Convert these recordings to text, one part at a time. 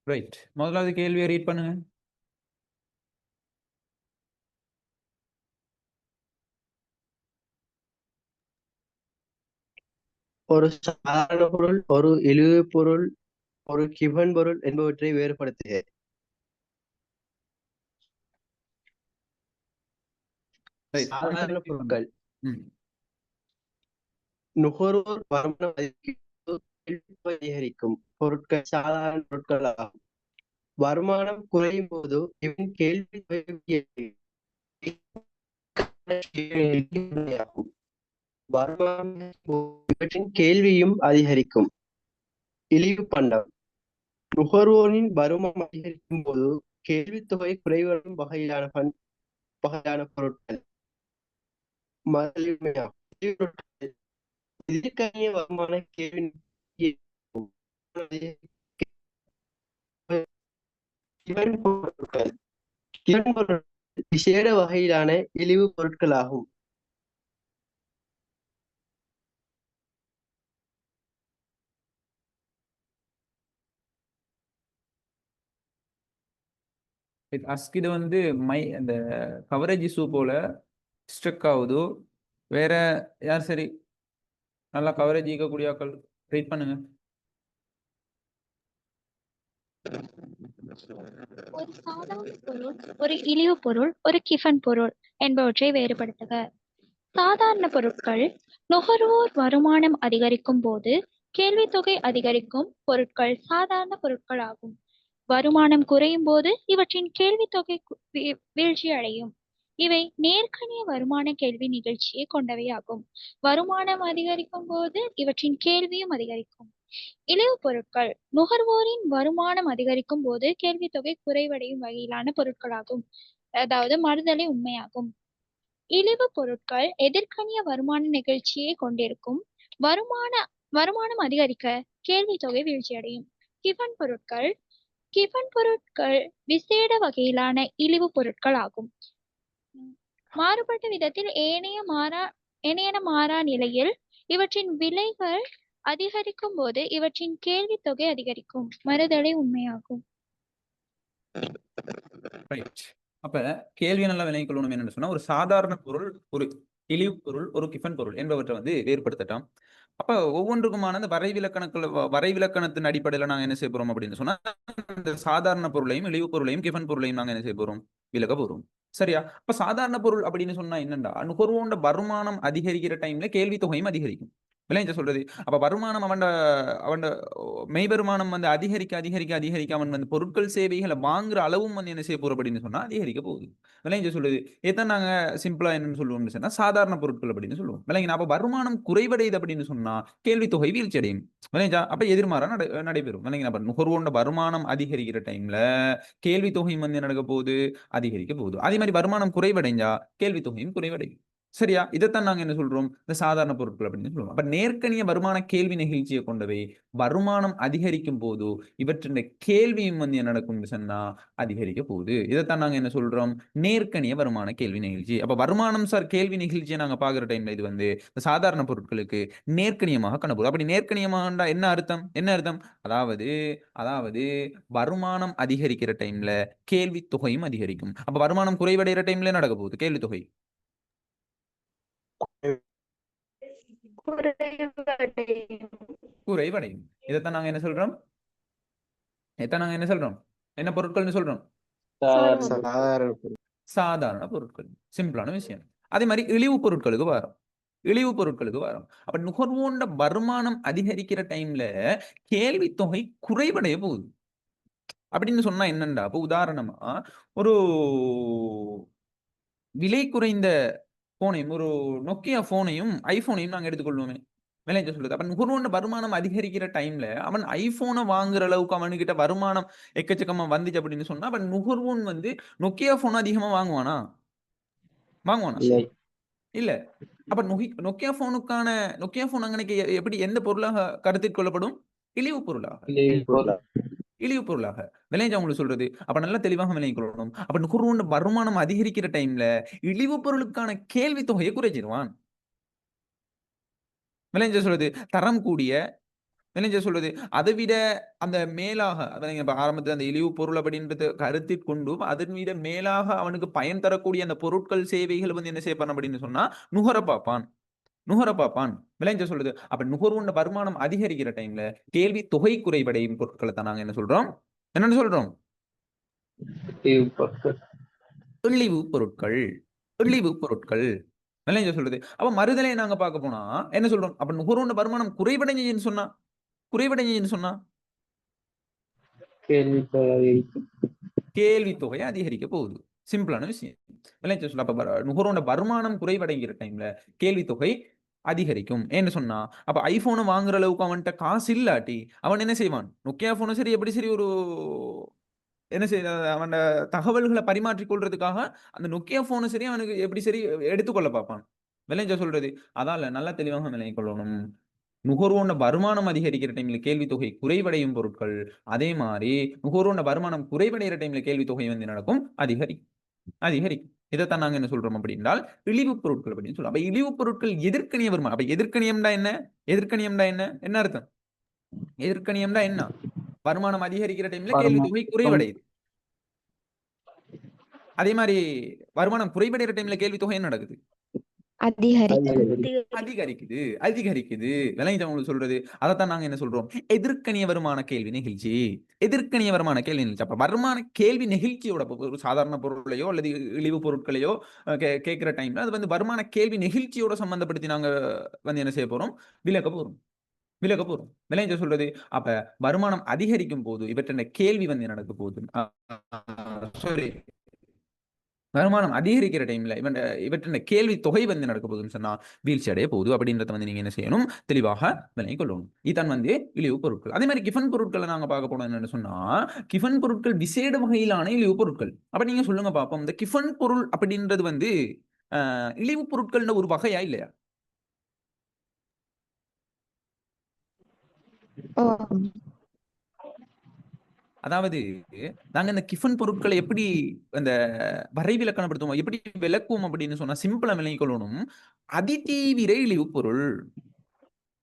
Right, முதலாவது கேள்வியை read பண்ணுங்க. ஒரு சாதாரண பொருள், ஒரு இழிவு பொருள், ஒரு கிவன் பொருள் என்பவற்றை வேறுபடுத்துக. சாதாரண பொருட்கள் நுகர்வோர் வருமானம் அதிகரிக்கும் பொருட்கள் சாதாரண பொருட்கள் ஆகும். வருமானம் குறையும் போது இவன் கேள்வி இவற்றின் கேள்வியும் அதிகரிக்கும். இழிவு பண்டம் நுகர்வோரின் வருமானம் அதிகரிக்கும் போது கேள்வித்தொகை குறைவரும் வகையான பொருட்கள் எதிர்கணிய வருமான கேள்வி விசேட வகையிலான இழிவு பொருட்கள் ஆகும். இது வந்து அந்த கவரேஜ் இஷ்யூ போல ஸ்ட்ரக் ஆகுது. வேற யார் சரி நல்லா கவரேஜ் ஈக்கக்கூடிய ஆக்கள் ரீட் பண்ணுங்க. ஒரு சாதாரண பொருள், ஒரு இழிவு பொருள், ஒரு கிஃபன் பொருள் என்பவற்றை வேறுபடுத்துக. சாதாரண பொருட்கள் நுகர்வோர் வருமானம் அதிகரிக்கும் போது கேள்வித்தொகை அதிகரிக்கும் பொருட்கள் சாதாரண பொருட்கள் ஆகும். வருமானம் குறையும் போது இவற்றின் கேள்வித்தொகை வீழ்ச்சி அடையும். இவை நேர்கணிய வருமான கேள்வி நிகழ்ச்சியை கொண்டவையாகும். வருமானம் அதிகரிக்கும் போது இவற்றின் கேள்வியும் அதிகரிக்கும். இழிவு பொருட்கள் நுகர்வோரின் வருமானம் அதிகரிக்கும் போது கேள்வித்தொகை குறைவடையும் வகையிலான பொருட்களாகும். அதாவது மறுதலை உண்மையாகும். இழிவு பொருட்கள் எதிர்கணிய வருமான நிகழ்ச்சியை கொண்டிருக்கும். வருமானம் அதிகரிக்க கேள்வித்தொகை வீழ்ச்சியடையும். கிஃபன் பொருட்கள் விசேட வகையிலான இழிவு பொருட்கள் ஆகும். மாறுபட்ட விதத்தில் ஏனைய மாறா நிலையில் இவற்றின் விலைகள் அதிகரிக்கும் போது இவற்றின் கேள்வித்தொகை அதிகரிக்கும். மறுதலை உண்மையாகும். அப்ப கேள்வி நல்லா விளங்கிக் கொள்ளணும் என்னன்னு சொன்னா, ஒரு சாதாரண பொருள், ஒரு இழிவு பொருள், ஒரு கிஃபன் பொருள் என்பவற்றை வந்து வேறுபடுத்தட்டாம். அப்ப ஒவ்வொன்றுக்குமான அந்த வரைவிலக்கணத்தின் அடிப்படையில நாங்க என்ன செய்ய போறோம் அப்படின்னு சொன்னா, இந்த சாதாரண பொருளையும் இழிவு பொருளையும் கிஃபன் பொருளையும் நாங்க என்ன செய்ய போறோம், விலக போறோம். சரியா? அப்ப சாதாரண பொருள் அப்படின்னு சொன்னா என்னண்டா, நுகர்வோண்ட வருமானம் அதிகரிக்கிற டைம்ல கேள்வி தொகையும் அதிகரிக்கும். விளைஞ்ச சொல்றது. அப்ப வருமானம் அவன் மெய் வருமானம் வந்து அதிகரிக்க அவன் வந்து பொருட்கள் சேவைகளை வாங்குற அளவும் வந்து என்ன செய்ய போற அப்படின்னு சொன்னா அதிகரிக்க போகுது. விளைஞ்ச சொல்றது. இதான் நாங்க சிம்பிளா என்னன்னு சொல்லுவோம்னு சொன்னா சாதாரண பொருட்கள் அப்படின்னு சொல்லுவோம். விளைங்க அப்ப வருமானம் குறைவடையுது அப்படின்னு சொன்னா கேள்வி தொகை வீழ்ச்சி அடையும். விளைஞ்சா அப்ப எதிர்மாறா நடைபெறும். விளைங்க அப்ப நுகர்வோண்ட வருமானம் அதிகரிக்கிற டைம்ல கேள்வி தொகையும் வந்து நடக்க போகுது, அதிகரிக்க போகுது. அதே மாதிரி வருமானம் குறைவடைஞ்சா கேள்வி தொகையும் குறைவடையும். சரியா? இதைத்தான் நாங்க என்ன சொல்றோம், இந்த சாதாரண பொருட்கள் அப்படின்னு சொல்லுவோம். அப்ப நேர்கணிய வருமான கேள்வி நிகழ்ச்சியை கொண்டவை வருமானம் அதிகரிக்கும் போது இவற்றின் கேள்வியும் வந்து என்ன நடக்கும் சொன்னா அதிகரிக்க போகுது. இதைத்தான் நாங்க என்ன சொல்றோம், நேர்கணிய வருமான கேள்வி நிகழ்ச்சி. அப்ப வருமானம் சார் கேள்வி நிகழ்ச்சியை நாங்க பாக்குற டைம்ல இது வந்து சாதாரண பொருட்களுக்கு நேர்கணியமாக காணப்போகுது. அப்படி நேர்கணியமாக என்ன அர்த்தம், அதாவது வருமானம் அதிகரிக்கிற டைம்ல கேள்வி தொகையும் அதிகரிக்கும். அப்ப வருமானம் குறைவடைகிற டைம்ல நடக்க போகுது, கேள்வி தொகை குறைவடையும். இதைத்தான் நாங்க என்ன சொல்றோம், என்ன பொருட்கள்னு சொல்றோம், சாதாரண பொருட்கள். சிம்பிளான விஷயம். அதே மாதிரி இழிவு பொருட்களுக்கு வரும். அப்ப நுகர்வோண்ட வருமானம் அதிகரிக்கிற டைம்ல கேள்வி தொகை குறைவடைய போகுது அப்படின்னு சொன்னா என்னண்டா, அப்ப உதாரணமா ஒரு விலை குறைந்த போனையும், ஒரு நோக்கியா போனையும் ஐபோனையும் நாங்க எடுத்துக்கொள்வோமே, விளைஞ்ச சொல்றது. அப்ப நுகர்வோண்ட வருமானம் அதிகரிக்கிற டைம்ல அவன் ஐபோனை வாங்குற அளவுக்கு அவனுக்கிட்ட வருமானம் எக்கச்சக்கமா வந்துச்சு அப்படின்னு சொன்னா அப்ப நுகர்வோன் வந்து நோக்கியா போன் அதிகமா வாங்குவானா? இல்ல. அப்ப நோக்கியா போன் அங்கனைக்கு எப்படி எந்த பொருளாக கருத்தில் கொள்ளப்படும்? இழிவு பொருளாக விளைஞ்சா உங்களுக்கு சொல்றது. அப்ப நல்லா தெளிவாக விளங்கிக் கொள்ளணும். அப்ப நுகர்வோண்ட வருமானம் அதிகரிக்கிற டைம்ல இழிவு பொருளுக்கான கேள்வி தொகையை குறைச்சிருவான். விளைஞ்ச சொல்றது. தரம் கூடிய விளைஞ்ச சொல்றது அதை விட அந்த மேலாக அதான் இப்ப ஆரம்பத்தில் அந்த இழிவு பொருள் அப்படின்றது கருத்தில் கொண்டு அதன் விட மேலாக அவனுக்கு பயன் தரக்கூடிய அந்த பொருட்கள் சேவைகள் வந்து என்ன செய்யப்பான் அப்படின்னு சொன்னா நுகர பார்ப்பான் நுகர பார்ப்பான் விளைஞ்ச சொல்றது. அப்ப நுகர்வுண்ட வருமானம் அதிகரிக்கிற டைம்ல கேள்வி தொகை குறைவடையும் பொருட்களை தான் நாங்க என்ன சொல்றோம் என்னன்னு சொல்றோம் இழிவு பொருட்கள் இழிவு பொருட்கள் விளைஞ்ச சொல்றது. அப்ப மறுதலை நாங்க பார்க்க போனா என்ன சொல்றோம் அப்ப நுகர்வுண்ட வருமானம் குறைவடைஞ்சுன்னு சொன்னா குறைவடைஞ்சுன்னு சொன்னா கேள்வி தொகை அதிகரிக்க போகுது. சிம்பிளான விஷயம் விளைஞ்ச சொல்ல. அப்ப நுகர்வோட வருமானம் குறைவடைகிற டைம்ல கேள்வி தொகை அதிகரிக்கும் ஏன்னு சொன்னா அப்ப ஐபோனை வாங்குற அளவுக்கு அவன்கிட்ட காசு இல்லாட்டி அவன் என்ன செய்வான் நொக்கியா போனும் சரி எப்படி சரி ஒரு என்ன செய்ய அவன் தகவல்களை பரிமாற்றிக் கொள்றதுக்காக அந்த நொக்கியா போனும் சரி அவனுக்கு எப்படி சரி எடுத்துக்கொள்ள பார்ப்பான். விளைஞ்ச சொல்றது அதால நல்லா தெளிவாக விளங்கிக் கொள்ளணும். நுகர்வோட வருமானம் அதிகரிக்கிற டைம்ல கேள்வி தொகை குறைவடையும் பொருட்கள் அதே மாதிரி நுகர்வோட வருமானம் குறைவடைகிற டைம்ல கேள்வி தொகை வந்து நடக்கும் அதிகரிக்கும் அதிகரிக்கும். இதைத்தான் நாங்க என்ன சொல்றோம் அப்படின்றால் இழிவு பொருட்கள் அப்படின்னு சொல்றோம். அப்ப இழிவு பொருட்கள் எதிர்க்கணிய வருமானம். அப்ப எதிர்க்கணியம்டா என்ன எதிர்க்கணியம்டா என்ன என்ன அர்த்தம் எதிர்க்கணியம்டா என்ன வருமானம் அதிகரிக்கிற டைம்ல கேள்வி தொகை குறைவடையுது. அதே மாதிரி வருமானம் குறைவடைகிற டைம்ல கேள்வி தொகை என்ன நடக்குது அதிகரிக்குது அதிகரிக்குது. விளைஞ்சவங்களுக்கு சொல்றது அதைத்தான் நாங்க என்ன சொல்றோம் எதிர்க்கணிய வருமான கேள்வி நெகிழ்ச்சி எதிர்க்கணிய வருமான கேள்வி நெகிழ்ச்சி. அப்ப வருமான கேள்வி நெகிழ்ச்சியோட ஒரு சாதாரண பொருளையோ அல்லது இழிவு பொருட்களையோ கேட்கிற டைம்ல அது வந்து வருமான கேள்வி நெகிழ்ச்சியோட சம்பந்தப்படுத்தி நாங்க வந்து என்ன செய்ய போறோம் விளக்க போறோம் விளக்க போறோம். விளைஞ்ச சொல்றது அப்ப வருமானம் அதிகரிக்கும் போது இவற்றின கேள்வி வந்து நடக்க போகுது சாரி வருமானம் அதிகரிக்கிற டைம்ல இவற்றின் கேள்வி தொகை வந்து நடக்க போகுதுன்னு சொன்னா வீழ்ச்சி அடைய போகுது அப்படின்றத வந்து நீங்க என்ன செய்யணும் தெளிவாக விளங்கிக் கொள்ளணும். இதுதான் வந்து இழிவு பொருட்கள். அதே மாதிரி கிஃபன் பொருட்களை நாங்க பார்க்க போனோம் என்னன்னு சொன்னா கிஃபன் பொருட்கள் விசேட வகையிலான இழிவு பொருட்கள். அப்ப நீங்க சொல்லுங்க பாப்போம் இந்த கிஃபன் பொருள் அப்படின்றது வந்து இழிவு பொருட்கள்ன்ற ஒரு வகையா இல்லையா? அதாவது நாங்க இந்த கிஃபன் பொருட்களை எப்படி அந்த வரைவிலக்கணப்படுத்துவோம் எப்படி விளக்குவோம் அப்படின்னு சொன்னா சிம்பிளா விளங்கிக் கொள்ளணும். அதிதீவிர இழிவு பொருள்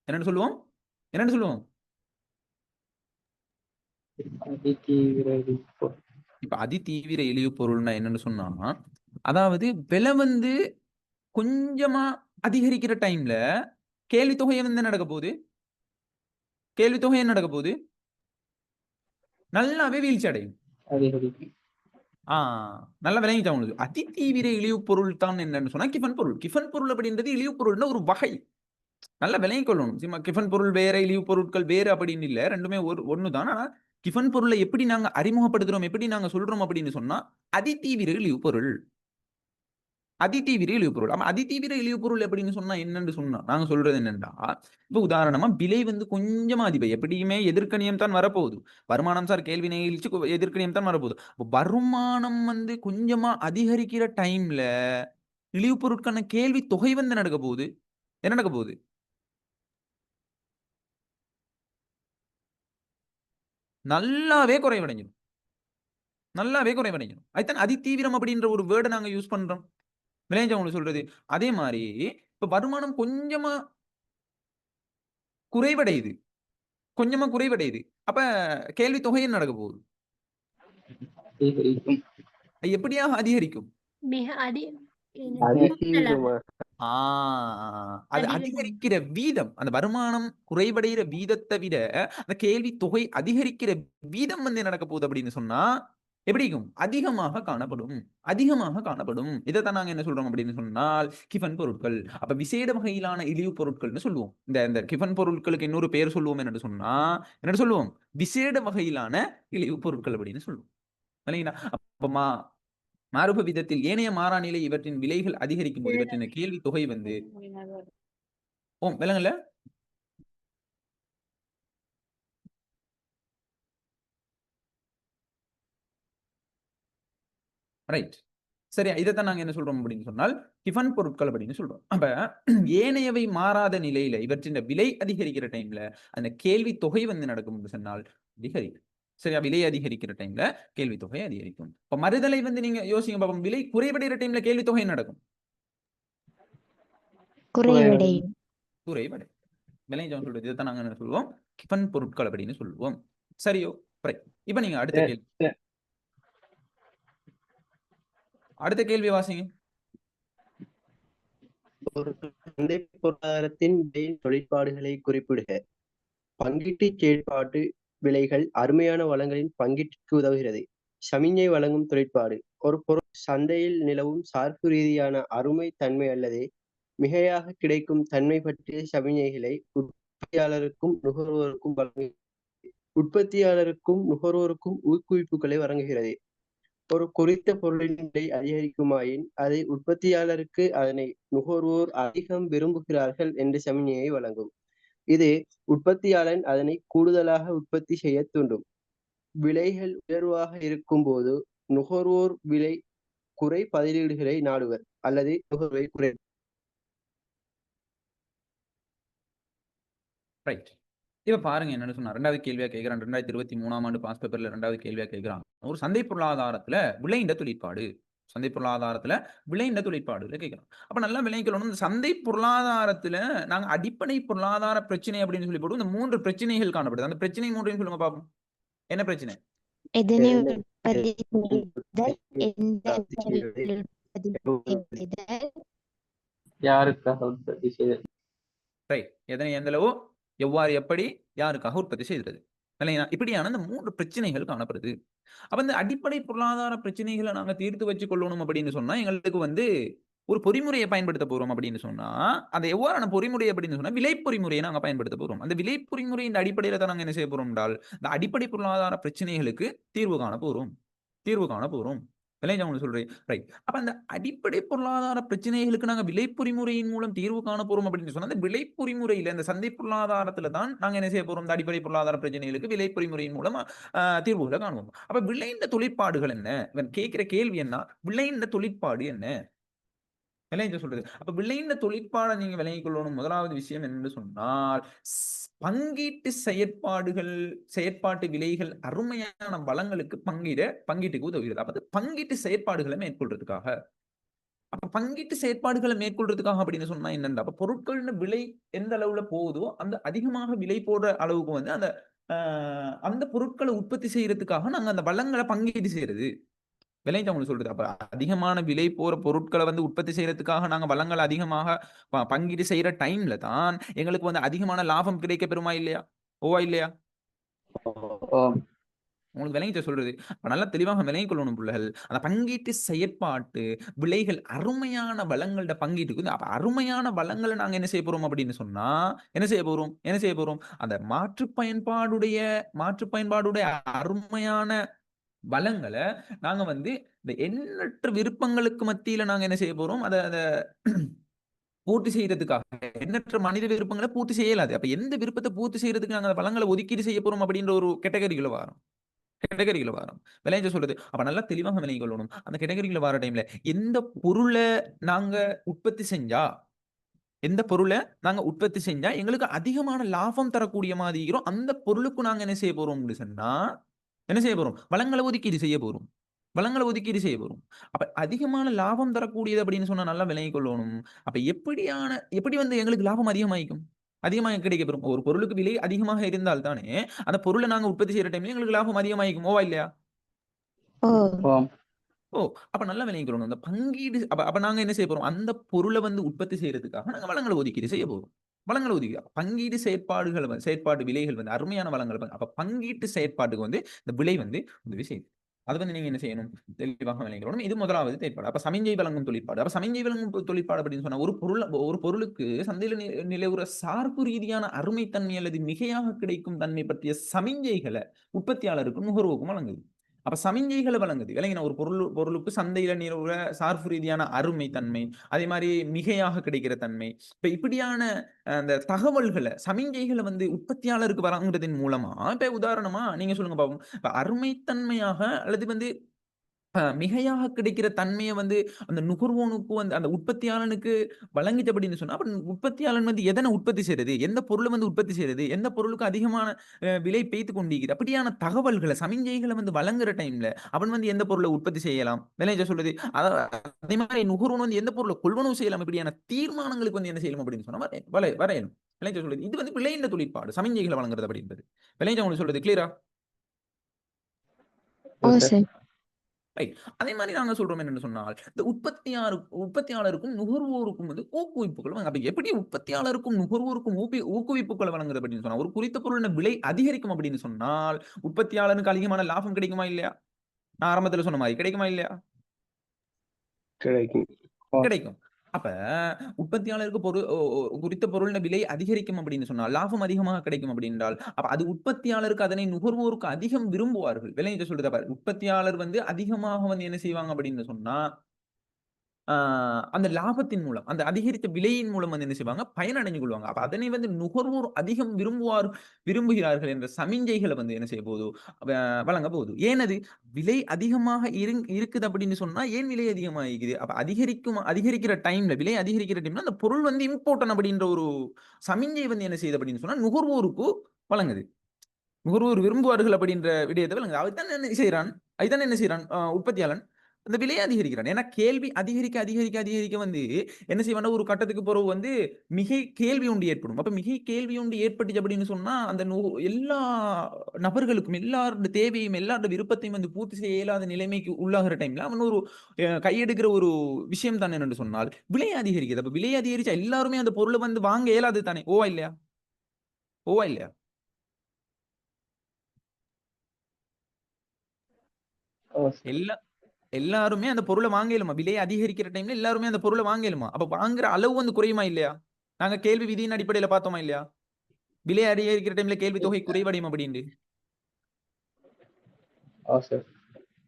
என்னன்னு சொல்லுவோம் என்னன்னு சொல்லுவோம் இப்ப அதிதீவிர இழிவு பொருள்னா என்னன்னு சொன்னா அதாவது விலை வந்து கொஞ்சமா அதிகரிக்கிற டைம்ல கேள்வி தொகை வந்து நடக்க போகுது கேள்வி தொகை என்ன நடக்க போகுது நல்லாவே வீழ்ச்சி அடையும். நல்லா விளங்கிட்டா உங்களுக்கு அதிதீவிர இழிவு பொருள் தான் என்னன்னு சொன்னா கிஃபன் பொருள். கிஃபன் பொருள் அப்படின்றது இழிவு பொருள்னா ஒரு வகை. நல்லா விளங்கிக் கொள்ளணும். சும்மா கிஃபன் பொருள் வேற இழிவு பொருட்கள் வேறு அப்படின்னு இல்ல ரெண்டுமே ஒண்ணுதான். ஆனா கிஃபன் பொருளை எப்படி நாங்க அறிமுகப்படுத்துறோம் எப்படி நாங்க சொல்றோம் அப்படின்னு சொன்னா அதிதீவிர இழிவு பொருள் அதிதீவிர இழிவு பொருள். அதிதீவிர இழிவு பொருள் எப்படின்னு சொன்னா என்னன்னு சொன்னா நாங்க சொல்றது என்னன்னா இப்ப உதாரணமா விலை வந்து கொஞ்சமா எப்படியுமே எதிர்க்கணியம் தான் வரப்போகுது. வருமானம் சார் கேள்வி நெகிழ்ச்சி எதிர்க்கணியம் தான் வரப்போகுது. வருமானம் வந்து கொஞ்சமா அதிகரிக்கிற டைம்ல இழிவு பொருட்கான கேள்வி தொகை வந்து நடக்க போகுது என்ன நடக்க போகுது நல்லாவே குறைவடைஞ்சிடும் நல்லாவே குறைவடைஞ்சிடும். அதுதான் அதிதீவிரம் அப்படின்ற ஒரு வேர்டை நாங்க யூஸ் பண்றோம். விளைஞ்சவங்களுக்கு சொல்றது அதே மாதிரி இப்ப வருமானம் கொஞ்சமா குறைவடையுது அப்ப கேள்வி தொகை என்ன நடக்க போகுது எப்படியாக அதிகரிக்கும் அது அதிகரிக்கிற வீதம் அந்த வருமானம் குறைவடைகிற வீதத்தை விட அந்த கேள்வி தொகை அதிகரிக்கிற வீதம் வந்து நடக்க போகுது அப்படின்னு சொன்னா எப்படிக்கும் அதிகமாக காணப்படும். இதைத்தான் நாங்க என்ன சொல்றோம் அப்படின்னு சொன்னால் கிஃபன் பொருட்கள். அப்ப விசேட வகையிலான இழிவு பொருட்கள்னு சொல்லுவோம். இந்த கிஃபன் பொருட்களுக்கு இன்னொரு பேர் சொல்லுவோம் என்னன்னு சொன்னா என்ன சொல்லுவோம் விசேட வகையிலான இழிவு பொருட்கள் அப்படின்னு சொல்லுவோம். இல்லைங்களா? அப்ப மாறுப விதத்தில் ஏனைய மாறாநிலை இவற்றின் விலைகள் அதிகரிக்கும் போது இவற்றின் கேள்வி தொகை வந்து விலங்கல்ல ரைட் சரியா. இதைத்தான் நாங்க என்ன சொல்றோம் அப்படின்னு சொன்னால் கிஃபன் பொருட்கள் அப்படின்னு சொல்றோம். அப்ப ஏனையவை மாறாத நிலையில இவற்றின் விலை அதிகரிக்கிற டைம்ல அந்த கேள்வி தொகை வந்து நடக்கும் என்று சொன்னால் அதிகரிக்கும். சரியா விலை அதிகரிக்கிற டைம்ல கேள்வி தொகை அதிகரிக்கும். இப்ப மறுதலை வந்து நீங்க யோசிங்க பாப்போம் விலை குறைவடைகிற டைம்ல கேள்வி தொகை நடக்கும் குறைவடை விளைஞ்ச சொல்றது இதைத்தான் நாங்க என்ன சொல்லுவோம், கிஃபன் பொருட்கள் அப்படின்னு சொல்லுவோம். சரியோ? ரைட். இப்ப நீங்க அடுத்த கேள்வி வாசிங்க. ஒரு சந்தை பொருளாதாரத்தின் விலையின் தொழிற்பாடுகளை குறிப்பிடுக. பங்கீட்டு செயற்பாட்டு விலைகள் அருமையான வளங்களின் பங்கீட்டிற்கு உதவுகிறது. சமிஞ்ஞை வழங்கும் தொழிற்பாடு ஒரு பொருள் சந்தையில் நிலவும் சார்பு ரீதியான அருமை தன்மை அல்லது மிகையாக கிடைக்கும் தன்மை பற்றிய சமிஞ்ஞைகளை உற்பத்தியாளருக்கும் நுகர்வோருக்கும் நுகர்வோருக்கும் ஊக்குவிப்புகளை வழங்குகிறது. ஒரு குறித்த பொருளின் விலை அதிகரிக்குமாயின் அதை உற்பத்தியாளருக்கு அதனை நுகர்வோர் அதிகம் விரும்புகிறார்கள் என்ற சமிஞ்ஞையை வழங்கும். இது உற்பத்தியாளன் அதனை கூடுதலாக உற்பத்தி செய்ய தூண்டும். விலைகள் உயர்வாக இருக்கும் போது நுகர்வோர் விலை குறை பதிலீடுகளை நாடுவர் அல்லது நுகர்வை குறை. ரைட். இப்ப பாருங்க என்னன்னு சொன்னா 2வது கேள்வியா கேட்கிறான். 2023ஆம் ஆண்டு பாஸ் பேப்பர்ல 2வது கேள்வியா கேட்கிறான். ஒரு சந்தை பொருளாதாரத்துல விளைந்த தொழிற்பாடு. சந்தை பொருளாதாரத்துல விளைந்த தொழிற்பாடுல கேட்கிறான். அப்ப நல்லா விளைக்கணும். இந்த சந்தை பொருளாதாரத்துல நாங்க அடிப்படை பொருளாதார பிரச்சனை அப்படின்னு சொல்லி போட்டு இந்த 3 பிரச்சனைகள் காணப்படுது. அந்த பிரச்சனை 3 சொல்லுங்க பாப்போம். என்ன பிரச்சனை? எதனை உற்பத்தி செய்தல், எந்த அளவில் உற்பத்தி செய்தல், யாருக்காக உற்பத்தி செய்தல். ரைட். எதனை எந்த அளவு, எவ்வாறு, எப்படி, யாருக்காக உற்பத்தி செய்கிறது. இல்லைங்களா? இப்படியான இந்த 3 பிரச்சனைகள் காணப்படுது. அப்ப இந்த அடிப்படை பொருளாதார பிரச்சனைகளை நாங்க தீர்த்து வச்சு கொள்ளணும் அப்படின்னு சொன்னா எங்களுக்கு ஒரு பொறிமுறையை பயன்படுத்த போறோம் அப்படின்னு சொன்னா அந்த எவ்வாறான பொறிமுறை அப்படின்னு சொன்னா விலை பொறிமுறையை நாங்க பயன்படுத்த போறோம். அந்த விலை பொறிமுறையின் அடிப்படையில தான் நாங்க என்ன செய்ய போறோம் என்றால் இந்த அடிப்படை பொருளாதார பிரச்சனைகளுக்கு தீர்வு காண போறோம். விளைஞ்சா உங்களுக்கு சொல்றேன். ரைட். அப்ப அந்த அடிப்படை பொருளாதார பிரச்சனைகளுக்கு நாங்க விலை பொறிமுறையின் மூலம் தீர்வு காண போறோம் அப்படின்னு சொன்னா அந்த விலை பொறிமுறையில இந்த சந்தை பொருளாதாரத்துல தான் நாங்க என்ன செய்ய போறோம், இந்த அடிப்படை பொருளாதார பிரச்சனைகளுக்கு விலை பொறிமுறையின் மூலம் தீர்வுகளை காணுவோம். அப்ப விளைந்த தொழிற்பாடுகள் என்ன? இவன் கேட்கிற கேள்வி என்ன, விளைந்த தொழிற்பாடு என்ன விளைஞ்ச சொல்றது. அப்ப விளைந்த தொழிற்பாடை நீங்க விளங்கிக் கொள்ளணும். முதலாவது விஷயம் என்னன்னு சொன்னால் பங்கீட்டு செயற்பாட்டு விலைகள் அருமையான வளங்களுக்கு பங்கீட்டுக்கு உதவுகிறது. அப்ப பங்கீட்டு செயற்பாடுகளை மேற்கொள்றதுக்காக பங்கீட்டு செயற்பாடுகளை மேற்கொள்றதுக்காக அப்படின்னு சொன்னா என்னன்னா அப்ப பொருட்களின் விலை எந்த அளவுல போகுதோ அந்த அதிகமாக விலை போடுற அளவுக்கு வந்து அந்த பொருட்களை உற்பத்தி செய்யறதுக்காக நாங்க அந்த வளங்களை பங்கீடு செய்யறது. விளைஞ்ச உங்களுக்கு சொல்றது. அப்ப அதிகமான விலை போற பொருட்களை வந்து உற்பத்தி செய்யறதுக்காக நாங்க வளங்கள் அதிகமாக பங்கீடு செய்யற டைம்ல தான் எங்களுக்கு வந்து அதிகமான லாபம் கிடைக்க பெறுமா இல்லையா? ஓவா இல்லையா? உங்களுக்கு விளங்கிட்ட சொல்றது. அப்ப நல்லா தெளிவாக விளங்கிக் கொள்ளணும் பிள்ளைகள். அந்த பங்கீட்டு செயற்பாட்டு விலைகள் அருமையான வளங்களோட பங்கீட்டுக்கு அப்ப அருமையான வளங்களை நாங்க என்ன செய்ய போறோம் அப்படின்னு சொன்னா என்ன செய்ய போறோம் அந்த மாற்று பயன்பாடுடைய அருமையான வளங்களை நாங்க வந்து இந்த எண்ணற்ற விருப்பங்களுக்கு மத்தியில நாங்க என்ன செய்ய போறோம் அத பூர்த்தி செய்யறதுக்காக. எண்ணற்ற மனித விருப்பங்களை பூர்த்தி செய்யலாது. அப்ப எந்த விருப்பத்தை பூர்த்தி செய்யறதுக்கு நாங்க வளங்களை ஒதுக்கீடு செய்ய போறோம் அப்படின்ற ஒரு கேட்டகரிகளை வரும். விளைஞ்ச சொல்றது. அப்ப நல்லா தெளிவாக விளங்கிக் கொள்ளணும். அந்த கேட்டகரிகளை வர டைம்ல எந்த பொருளை நாங்க உற்பத்தி செஞ்சா எங்களுக்கு அதிகமான லாபம் தரக்கூடிய மாதிரி இருக்கிறோம் அந்த பொருளுக்கு நாங்க என்ன செய்ய போறோம் சொன்னா என்ன செய்ய போறோம், வளங்களை ஒதுக்கீடு செய்ய போறோம். அப்ப அதிகமான லாபம் தரக்கூடியது அப்படின்னு சொன்னா நல்லா விளங்கிக் கொள்ளணும். அப்ப எப்படி வந்து எங்களுக்கு லாபம் அதிகமாக கிடைக்க பெறும். ஒரு பொருளுக்கு விலை அதிகமாக இருந்தால் தானே அந்த பொருளை நாங்க உற்பத்தி செய்யற டைம்ல எங்களுக்கு லாபம் அதிகமாயிக்கும். ஓவா இல்லையா? அப்ப நல்லா விளங்கிக் கொள்ளணும். அந்த பங்கீடு அப்ப நாங்க என்ன செய்ய போறோம், அந்த பொருளை வந்து உற்பத்தி செய்யறதுக்காக நாங்க வளங்களை ஒதுக்கீடு செய்ய போறோம். பங்கீடு செயற்பாடு விலைகள் வந்து அருமையான வளங்கள். அப்ப பங்கீட்டு செயற்பாட்டுக்கு வந்து இந்த விலை வந்து உதவி செய்யுது. அது வந்து நீங்க என்ன செய்யணும், தெளிவாக விளங்கணும். இது முதலாவது செயற்பாடு. அப்ப சமிஞ்சை வழங்கும் தொழிற்பாடு. அப்ப சமிஞ்சை வழங்கும் தொழிற்பாடு அப்படின்னு சொன்னா ஒரு பொருளுக்கு சந்தையில நிலவுற சார்பு ரீதியான அருமைத்தன்மை அல்லது மிகையாக கிடைக்கும் தன்மை பற்றிய சமிஞ்சைகளை உற்பத்தியாளருக்கும் நுகர்வோருக்கும் வழங்குது. அப்ப சமிஞ்சைகளை வழங்குது. விளங்கின ஒரு பொருளுக்கு சந்தையில நிலவுற சார்பு ரீதியான அருமை தன்மை, அதே மாதிரி மிகையாக கிடைக்கிற தன்மை, இப்ப இப்படியான அந்த தகவல்களை சமிஞ்சைகளை வந்து உற்பத்தியாளருக்கு வழங்குறதன் மூலமா இப்ப உதாரணமா நீங்க சொல்லுங்க பாப்போம். இப்ப அருமைத்தன்மையாக அல்லது வந்து மிகையாக கிடைக்கிற தன்மையை வந்து அந்த நுகர்வோனுக்கு வந்து அந்த உற்பத்தியாளனுக்கு வழங்கிட்டு அப்படின்னு சொன்னா அப்ப உற்பத்தியாளன் வந்து எதனை உற்பத்தி செய்யறது, எந்த பொருளை வந்து உற்பத்தி செய்யறது, எந்த பொருளுக்கு அதிகமான விலை பெய்து கொண்டிருக்குது அப்படியான தகவல்களை சமிஞ்சைகளை வந்து வழங்குற டைம்ல அவன் வந்து எந்த பொருளை உற்பத்தி செய்யலாம் விளைஞ்ச சொல்றது. அதே மாதிரி நுகர்வோன் வந்து எந்த பொருளை கொள்வனவு செய்யலாம் இப்படியான தீர்மானங்களுக்கு வந்து என்ன செய்யலாம் அப்படின்னு சொன்னா வரையணும். விளைஞ்ச சொல்றது இது வந்து விளைந்த தொழிற்பாடு சமிஞ்சைகளை வழங்குறது அப்படின்றது. விளைஞ்ச உங்களுக்கு சொல்றது கிளியரா? ஓ ஓகே சார். ரைட். அதே மாதிரி நாங்க சொல்றோம் என்னன்னு சொன்னால் இந்த உற்பத்தியாளருக்கும் நுகர்வோருக்கும் வந்து ஊக்குவிப்புகள் அப்ப எப்படி உற்பத்தியாளருக்கும் நுகர்வோருக்கும் ஊக்குவிப்புகளை வழங்குறது அப்படின்னு சொன்னா ஒரு குறித்த பொருளின் விலை அதிகரிக்கும் அப்படின்னு சொன்னால் உற்பத்தியாளருக்கு அதிகமான லாபம் கிடைக்குமா இல்லையா? நான் ஆரம்பத்துல சொன்ன மாதிரி கிடைக்குமா இல்லையா? கிடைக்கும். கிடைக்கும். அப்ப உற்பத்தியாளருக்கு குறித்த பொருளின் விலை அதிகரிக்கும் அப்படின்னு சொன்னால் லாபம் அதிகமாக கிடைக்கும் அப்படின்றால் அப்ப அது உற்பத்தியாளருக்கு அதனை நுகர்வோருக்கு அதிகம் விரும்புவார்கள். விலை சொல்றத பாரு உற்பத்தியாளர் வந்து அதிகமாக வந்து என்ன செய்வாங்க அப்படின்னு சொன்னா அந்த லாபத்தின் மூலம் அந்த அதிகரித்த விலையின் மூலம் வந்து என்ன செய்வாங்க பயனடைஞ்சு கொள்வாங்க. அப்ப அதனை வந்து நுகர்வோர் அதிகம் விரும்புகிறார்கள் என்ற சமிஞ்சைகளை வந்து என்ன செய்ய போகுது வழங்க போகுது. ஏனது விலை அதிகமாக இருக்குது அப்படின்னு சொன்னா ஏன் விலை அதிகமாக இருக்குது? அப்ப அதிகரிக்கிற டைம்ல விலை அதிகரிக்கிற டைம்ல அந்த பொருள் வந்து இம்பார்ட்டன் அப்படின்ற ஒரு சமிஞ்சை வந்து என்ன செய்யுது அப்படின்னு சொன்னா நுகர்வோருக்கு வழங்குது. நுகர்வோர் விரும்புவார்கள் அப்படின்ற விடயத்தை வழங்குது. அதுதான் என்ன செய்யறான் உற்பத்தியாளன் அந்த விலையை அதிகரிக்கிறான். ஏன்னா கேள்வி அதிகரிக்க வந்து என்ன செய்வான ஒரு கட்டத்துக்கு பிறகு வந்து மிகை கேள்வி ஒன்று ஏற்படும். அப்ப மிகை கேள்வி ஒன்று ஏற்பட்டுச்சு அப்படின்னு சொன்னா அந்த எல்லா நபர்களுக்கும் எல்லாரோட தேவையும் எல்லாரோட விருப்பத்தையும் வந்து பூர்த்தி செய்ய இயலாத நிலைமைக்கு உள்ளாகிற டைம்ல அவன் ஒரு கையெடுக்கிற ஒரு விஷயம் தானே என்று சொன்னால் விலை அதிகரிக்குது. அப்ப விலை அதிகரிச்சா எல்லாருமே அந்த பொருளை வந்து வாங்க இயலாது தானே. ஓவா இல்லையா? எல்லாருமே அந்த பொருளை வாங்கலுமா? விலை அதிகரிக்கிற டைம்ல எல்லாருமே அந்த பொருளை வாங்கலுமா? அப்ப வாங்குற அளவு வந்து குறையுமா இல்லையா? நாங்க கேள்வி விதியின் அடிப்படையில பார்த்தோமா இல்லையா? விலை அதிகரிக்கிற டைம்ல கேள்வி தொகை குறைவடையும் அப்படின்னு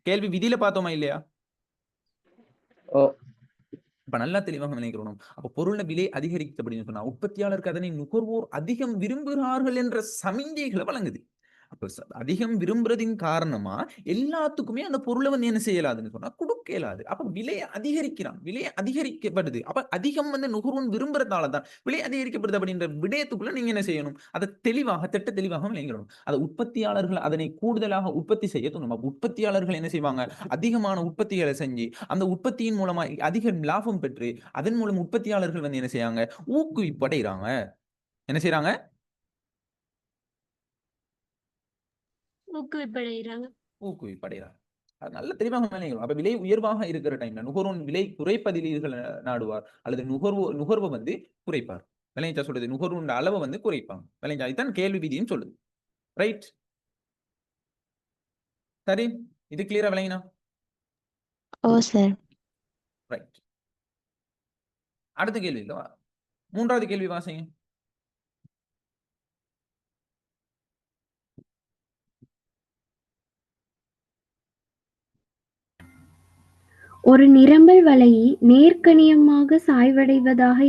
கேள்வி விதியில பார்த்தோமா இல்லையா? அப்ப நல்லா தெளிவாக நினைக்கிறோம். அப்ப பொருள விலை அதிகரிக்குது அப்படின்னு சொன்னா உற்பத்தியாளருக்கு அதனை நுகர்வோர் அதிகம் விரும்புகிறார்கள் என்ற சமிஞ்சைகளை வழங்குது. அப்ப அதிகம் விரும்புறதின் காரணமா எல்லாத்துக்குமே அந்த பொருளை வந்து என்ன செய்யலாதுன்னு சொன்னா கொடுக்க இயலாது. அப்ப விலை அதிகரிக்கப்படுது. அப்ப அதிகம் வந்து நுகர்வோன் விரும்புறதாலதான் விலை அதிகரிக்கப்படுது அப்படின்ற விடயத்துக்குள்ள நீங்க என்ன செய்யணும்? அதை திட்ட தெளிவாக விளங்கணும். அதை உற்பத்தியாளர்கள் அதனை கூடுதலாக உற்பத்தி செய்ய தோணும். உற்பத்தியாளர்கள் என்ன செய்வாங்க? அதிகமான உற்பத்திகளை செஞ்சு அந்த உற்பத்தியின் மூலமா அதிக லாபம் பெற்று அதன் மூலம் உற்பத்தியாளர்கள் வந்து என்ன செய்யாங்க? ஊக்குவிப்படைகிறாங்க. என்ன செய்யறாங்க? ஊக்குவிப்படைகிறாங்க. அது நல்ல தெளிவாக நினைக்கிறோம். அப்ப விலை உயர்வாக இருக்கிற டைம்ல நுகர்வோன் விலை குறைப்பதில் நாடுவார் அல்லது நுகர்வை வந்து குறைப்பார். விளைஞ்சா சொல்றது நுகர்வோன் அளவை வந்து குறைப்பாங்க. விளைஞ்சா இதுதான் கேள்வி விதியும் சொல்லுது. ரைட். சரி, இது கிளியரா விளங்கினா? ஓ சார். ரைட். அடுத்த கேள்வி இல்ல 3வது கேள்வி வாசிங்க. ஒரு நிரம்பல் வளையி நேர்கணியமாக சாய்வடைவதாக